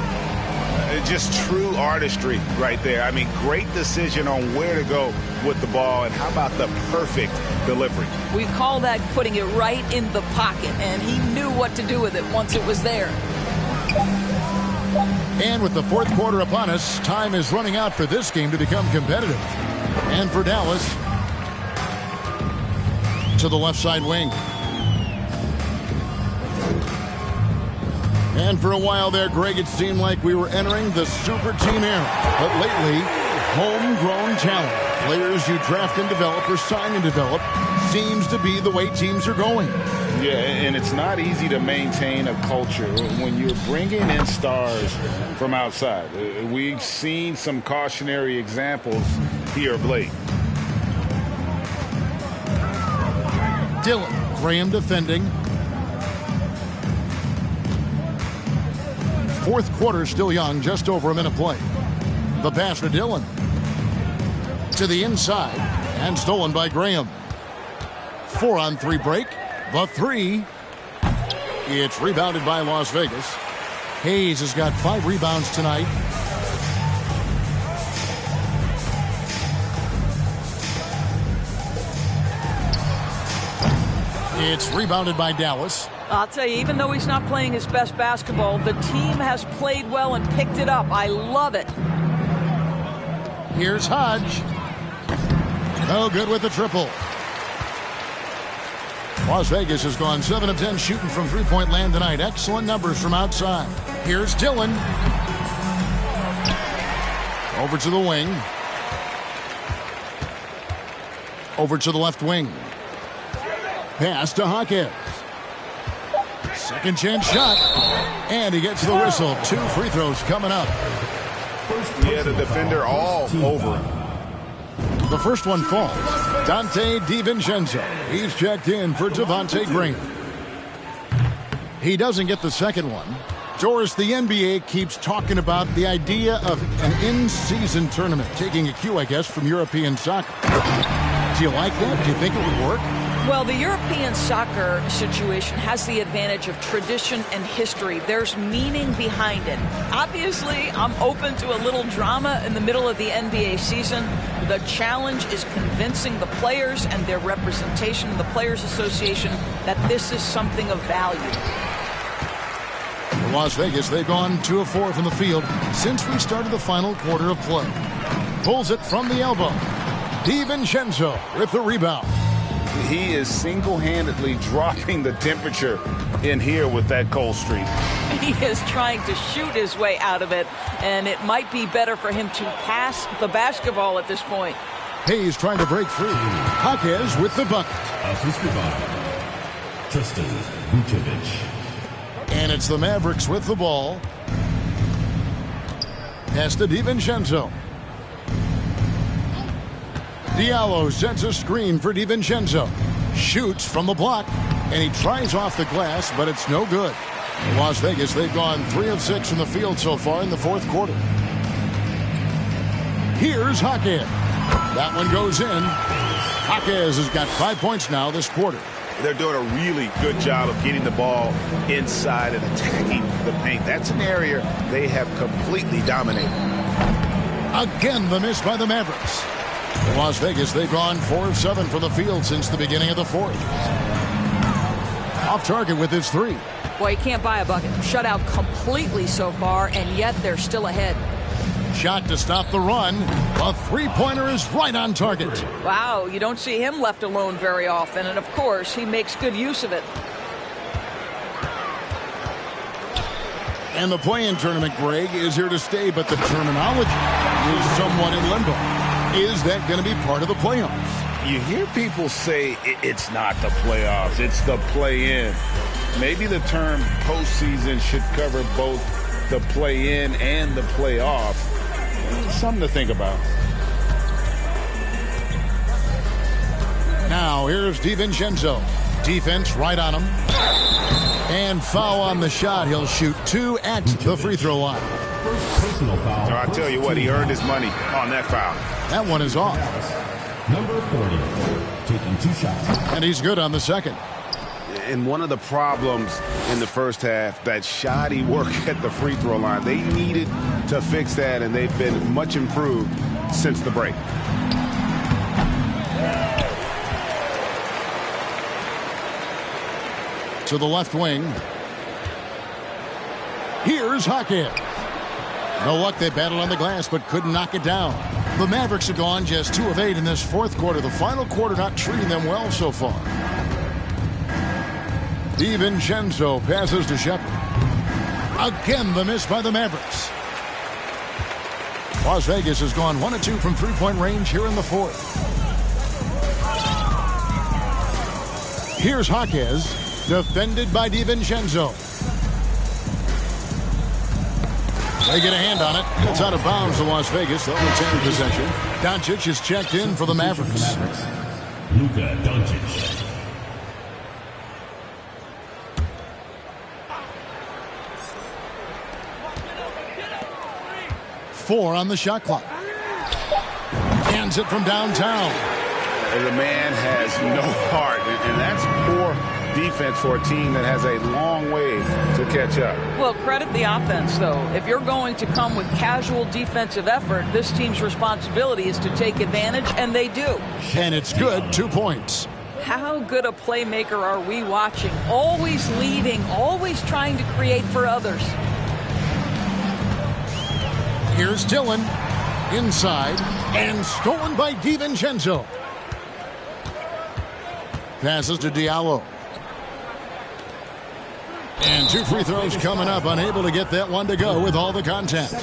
Speaker 7: Just true artistry right there. I mean, great decision on where to go with the ball, and how about the perfect delivery?
Speaker 4: We call that putting it right in the pocket, and he knew what to do with it once it was there.
Speaker 2: And with the fourth quarter upon us, time is running out for this game to become competitive. And for Dallas, to the left side wing. And for a while there, Greg, it seemed like we were entering the super team era. But lately, homegrown talent, players you draft and develop or sign and develop, seems to be the way teams are going.
Speaker 6: Yeah, and it's not easy to maintain a culture when you're bringing in stars from outside. We've seen some cautionary examples here of late.
Speaker 2: Dillon, Graham defending. Fourth quarter still young, just over a minute play. The pass to Dillon. To the inside, and stolen by Graham. 4-on-3 break. The three. It's rebounded by Las Vegas. Hayes has got 5 rebounds tonight. It's rebounded by Dallas.
Speaker 4: I'll tell you, even though he's not playing his best basketball, the team has played well and picked it up. I love it.
Speaker 2: Here's Hodge. No good with the triple. Las Vegas has gone 7 of 10 shooting from three-point land tonight. Excellent numbers from outside. Here's Dillon. Over to the wing. Over to the left wing. Pass to Hawkins. Second chance shot. And he gets the whistle. 2 free throws coming up.
Speaker 7: Yeah, the defender all over him.
Speaker 2: The first one falls. Dante DiVincenzo. He's checked in for Devontae Graham. He doesn't get the second one. Doris, the NBA keeps talking about the idea of an in-season tournament, taking a cue, I guess, from European soccer. Do you like that? Do you think it would work?
Speaker 4: Well, the European soccer situation has the advantage of tradition and history. There's meaning behind it. Obviously, I'm open to a little drama in the middle of the NBA season. The challenge is convincing the players and their representation in the Players Association that this is something of value.
Speaker 2: For Las Vegas, they've gone 2 of 4 from the field since we started the final quarter of play. Pulls it from the elbow. DiVincenzo with the rebound.
Speaker 7: He is single-handedly dropping the temperature in here with that cold streak.
Speaker 4: He is trying to shoot his way out of it, and it might be better for him to pass the basketball at this point.
Speaker 2: Hayes trying to break free. Hawkins with the bucket.
Speaker 9: Assisted by Tristan Vucevic.
Speaker 2: And it's the Mavericks with the ball. Pass to DiVincenzo. Diallo sets a screen for DiVincenzo. Shoots from the block, and he tries off the glass, but it's no good. In Las Vegas, they've gone 3 of 6 from the field so far in the fourth quarter. Here's Hawkins. That one goes in. Hawkins has got 5 points now this quarter.
Speaker 7: They're doing a really good job of getting the ball inside and attacking the paint. That's an area they have completely dominated.
Speaker 2: Again, the miss by the Mavericks. In Las Vegas, they've gone 4 of 7 from the field since the beginning of the fourth. Off target with his 3.
Speaker 4: Boy, you can't buy a bucket. Shut out completely so far, and yet they're still ahead.
Speaker 2: Shot to stop the run. A three-pointer is right on target.
Speaker 4: Wow, you don't see him left alone very often, and of course, he makes good use of it.
Speaker 2: And the play-in tournament, Greg, is here to stay, but the terminology is somewhat in limbo. Is that going to be part of the playoffs?
Speaker 6: You hear people say it's not the playoffs, it's the play-in. Maybe the term postseason should cover both the play-in and the playoff. Something to think about.
Speaker 2: Now, here's DiVincenzo. Defense right on him. And foul on the shot. He'll shoot 2 at the free throw line.
Speaker 9: Personal foul.
Speaker 7: I tell you what, he earned his money on that foul.
Speaker 2: That one is off.
Speaker 9: Number 40, taking 2 shots.
Speaker 2: And he's good on the second.
Speaker 7: And one of the problems in the first half, that shoddy work at the free throw line. They needed to fix that, and they've been much improved since the break.
Speaker 2: To the left wing. Here's Jaquez. No luck, they battled on the glass, but couldn't knock it down. The Mavericks have gone just 2 of 8 in this fourth quarter. The final quarter not treating them well so far. DiVincenzo passes to Shepard. Again, the miss by the Mavericks. Las Vegas has gone 1 of 2 from three-point range here in the fourth. Here's Jaquez, defended by DiVincenzo. They get a hand on it. It's out of bounds to Las Vegas. They'll retain possession. Doncic is checked in for the Mavericks.
Speaker 9: Luka Doncic.
Speaker 2: 4 on the shot clock. Hands it from downtown.
Speaker 7: The man has no heart, and that's poor defense for a team that has a long way to catch up.
Speaker 4: Well, credit the offense, though. If you're going to come with casual defensive effort, this team's responsibility is to take advantage, and they do.
Speaker 2: And it's good, 2 points.
Speaker 4: How good a playmaker are we watching? Always leading, always trying to create for others.
Speaker 2: Here's Dillon. Inside. And stolen by DiVincenzo. Passes to Diallo. And 2 free throws coming up. Unable to get that one to go with all the contact.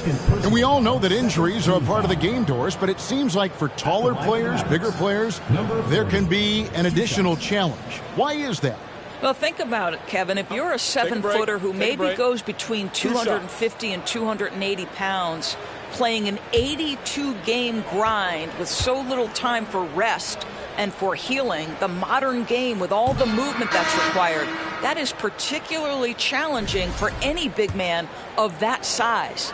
Speaker 2: And we all know that injuries are a part of the game, Doris, but it seems like for taller players, bigger players, there can be an additional challenge. Why is that?
Speaker 4: Well, think about it, Kevin. If you're a 7-footer who maybe goes between 250 and 280 pounds, playing an 82-game grind with so little time for rest and for healing, the modern game with all the movement that's required, that is particularly challenging for any big man of that size.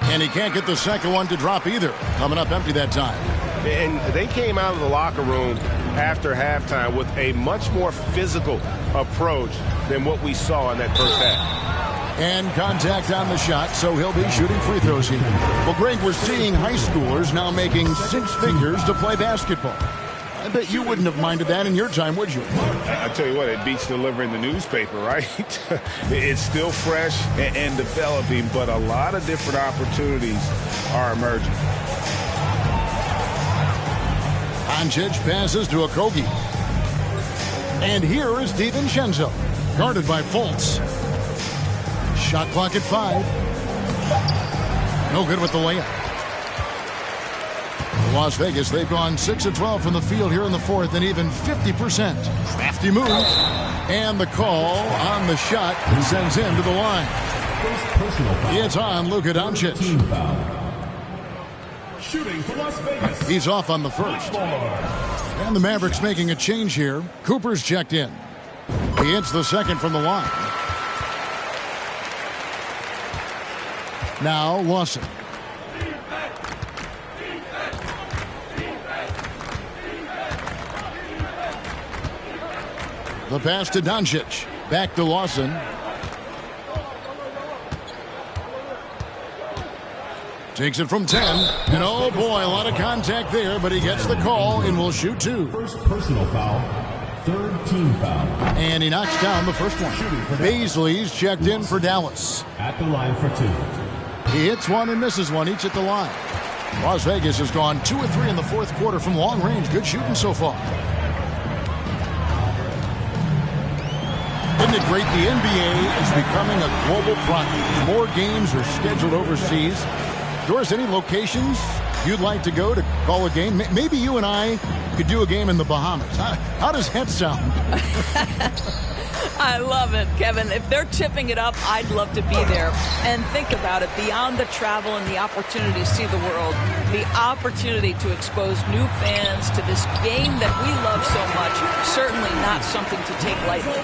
Speaker 2: And he can't get the second one to drop either. Coming up empty that time.
Speaker 8: And they came out of the locker room after halftime with a much more physical approach than what we saw in that first half.
Speaker 2: And contact on the shot, so he'll be shooting free throws here. Well, Greg, we're seeing high schoolers now making 6 figures to play basketball. I bet you wouldn't have minded that in your time, would you?
Speaker 7: I tell you what, it beats delivering the newspaper, right? It's still fresh and developing, but a lot of different opportunities are emerging.
Speaker 2: Doncic passes to Okogie. And here is DiVincenzo, guarded by Fultz. Shot clock at 5. No good with the layup. Las Vegas, they've gone 6 of 12 from the field here in the fourth, and even 50%. Crafty move. And the call on the shot sends him to the line. It's on Luka Doncic.
Speaker 9: Shooting for Las Vegas.
Speaker 2: He's off on the first. And the Mavericks making a change here. Cooper's checked in. He hits the second from the line. Now Lawson. The pass to Doncic. Back to Lawson. Takes it from 10. And oh boy, a lot of contact there, but he gets the call and will shoot 2.
Speaker 9: First personal foul. Third team foul.
Speaker 2: And he knocks down the first one. Baisley's checked in for Dallas.
Speaker 9: At the line for 2.
Speaker 2: He hits one and misses one, each at the line. Las Vegas has gone 2 of 3 in the fourth quarter from long range. Good shooting so far. Isn't it great? The NBA is becoming a global product. More games are scheduled overseas. Doris, any locations you'd like to go to call a game? Maybe you and I could do a game in the Bahamas. How does that sound?
Speaker 4: I love it, Kevin. If they're tipping it up, I'd love to be there. And think about it, beyond the travel and the opportunity to see the world, the opportunity to expose new fans to this game that we love so much, certainly not something to take lightly.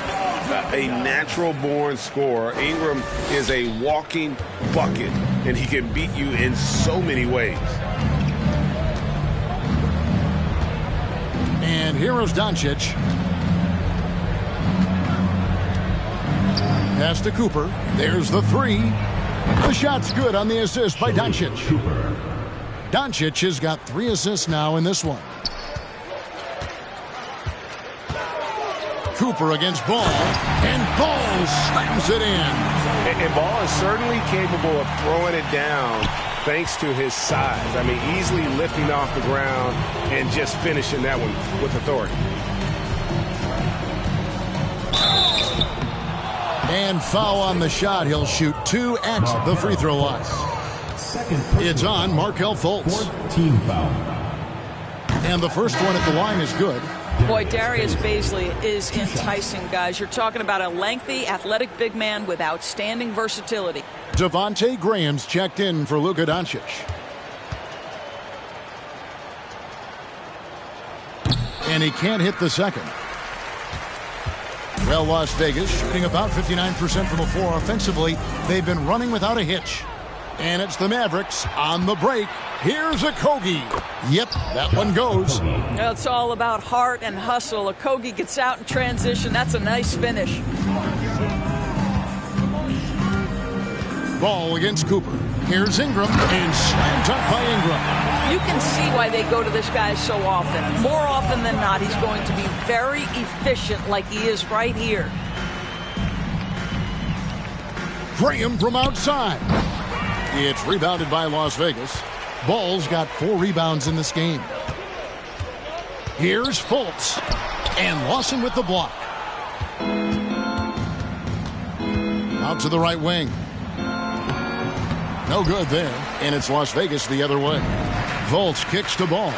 Speaker 8: A natural-born scorer, Ingram is a walking bucket, and he can beat you in so many ways.
Speaker 2: And here's Doncic. Pass to Cooper. There's the three. The shot's good on the assist by Doncic. Doncic has got 3 assists now in this one. Cooper against Ball, and Ball slams it in.
Speaker 8: And Ball is certainly capable of throwing it down thanks to his size. I mean, easily lifting off the ground and just finishing that one with authority.
Speaker 2: And foul on the shot. He'll shoot 2 at the free throw line. It's on Markelle Fultz.
Speaker 9: Team foul.
Speaker 2: And the first one at the line is good.
Speaker 4: Boy, Darius Bazley is enticing, guys. You're talking about a lengthy, athletic big man with outstanding versatility.
Speaker 2: Devontae Graham's checked in for Luka Doncic. And he can't hit the second. Well, Las Vegas shooting about 59% from the floor offensively. They've been running without a hitch. And it's the Mavericks on the break. Here's Okogie. Yep, that one goes.
Speaker 4: It's all about heart and hustle. Okogie gets out in transition. That's a nice finish.
Speaker 2: Ball against Cooper. Here's Ingram, and slammed up by Ingram.
Speaker 4: You can see why they go to this guy so often. More often than not, he's going to be very efficient like he is right here.
Speaker 2: Graham from outside. It's rebounded by Las Vegas. Ball's got 4 rebounds in this game. Here's Fultz. And Lawson with the block. Out to the right wing. No good there. And it's Las Vegas the other way. Fultz kicks to Ball.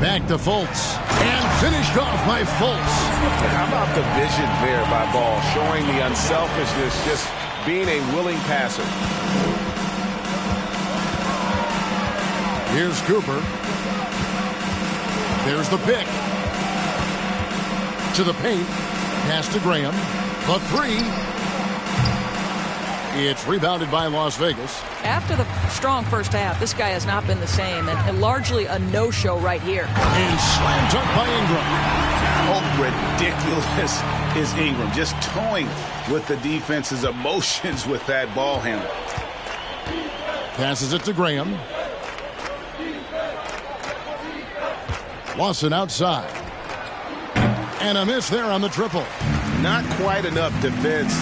Speaker 2: Back to Fultz. And finished off by Fultz.
Speaker 8: How about the vision there by Ball, showing the unselfishness, just being a willing passer.
Speaker 2: Here's Cooper. There's the pick. To the paint. Pass to Graham. The 3. It's rebounded by Las Vegas.
Speaker 4: After the strong first half, this guy has not been the same, and largely a no-show right here.
Speaker 2: And slammed up by Ingram.
Speaker 7: Oh, ridiculous is Ingram. Just toying with the defense's emotions with that ball handle.
Speaker 2: Passes it to Graham. Lawson outside. And a miss there on the triple.
Speaker 8: Not quite enough defense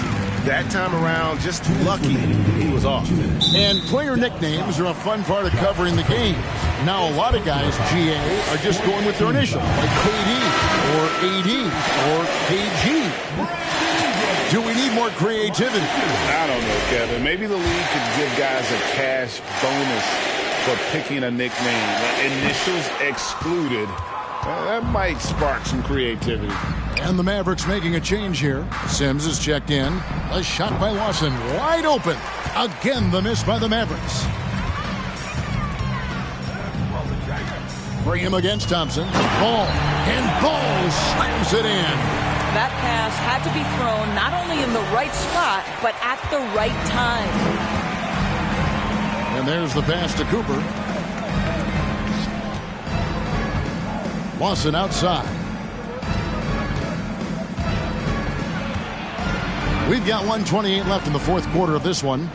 Speaker 8: that time around. Just lucky he was off.
Speaker 2: And player nicknames are a fun part of covering the game. Now a lot of guys, GA, are just going with their initials, like KD or AD or KG. Do we need more creativity?
Speaker 7: I don't know, Kevin. Maybe the league could give guys a cash bonus for picking a nickname. Initials excluded. That might spark some creativity.
Speaker 2: And the Mavericks making a change here. Sims is checked in. A shot by Lawson. Wide open. Again, the miss by the Mavericks. Graham against Thompson. Ball. And Ball slams it in.
Speaker 4: That pass had to be thrown not only in the right spot, but at the right time.
Speaker 2: And there's the pass to Cooper. Lawson outside. We've got 1:28 left in the fourth quarter of this one.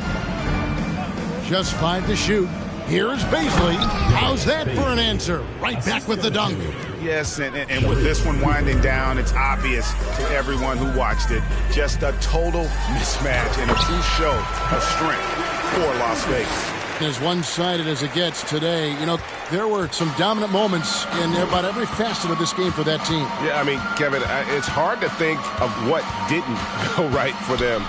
Speaker 2: Just 5 to shoot. Here's Bazley. How's that for an answer? Right back with the dunk.
Speaker 7: Yes, and with this one winding down, it's obvious to everyone who watched it. Just a total mismatch and a true show of strength for Las Vegas.
Speaker 2: As one-sided as it gets today, you know, there were some dominant moments in about every facet of this game for that team.
Speaker 8: Yeah, I mean, Kevin, it's hard to think of what didn't go right for them.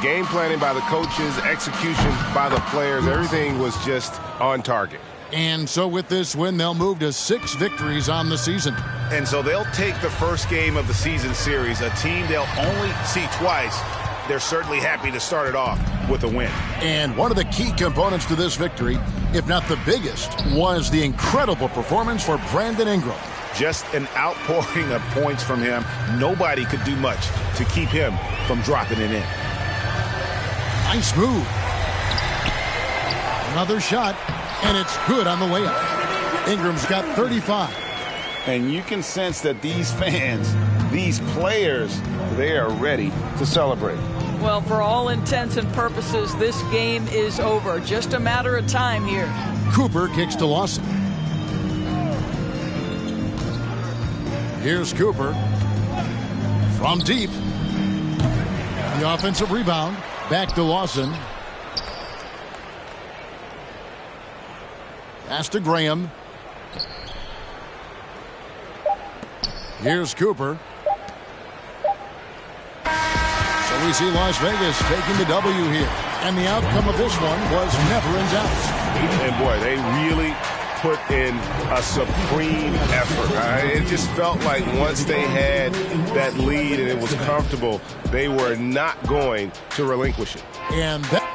Speaker 8: Game planning by the coaches, execution by the players, everything was just on target.
Speaker 2: And so with this win, they'll move to 6 victories on the season.
Speaker 7: And so they'll take the first game of the season series, a team they'll only see twice. They're certainly happy to start it off with a win.
Speaker 2: And one of the key components to this victory, if not the biggest, was the incredible performance for Brandon Ingram.
Speaker 7: Just an outpouring of points from him. Nobody could do much to keep him from dropping it in.
Speaker 2: Nice move. Another shot, and it's good on the way up. Ingram's got 35.
Speaker 7: And you can sense that these fans, these players, they are ready to celebrate.
Speaker 4: Well, for all intents and purposes, this game is over. Just a matter of time here.
Speaker 2: Cooper kicks to Lawson. Here's Cooper. From deep. The offensive rebound. Back to Lawson. Pass to Graham. Here's Cooper. So we see Las Vegas taking the W here. And the outcome of this one was never in doubt.
Speaker 8: And boy, they really put in a supreme effort. It just felt like once they had that lead and it was comfortable, they were not going to relinquish it.
Speaker 2: And that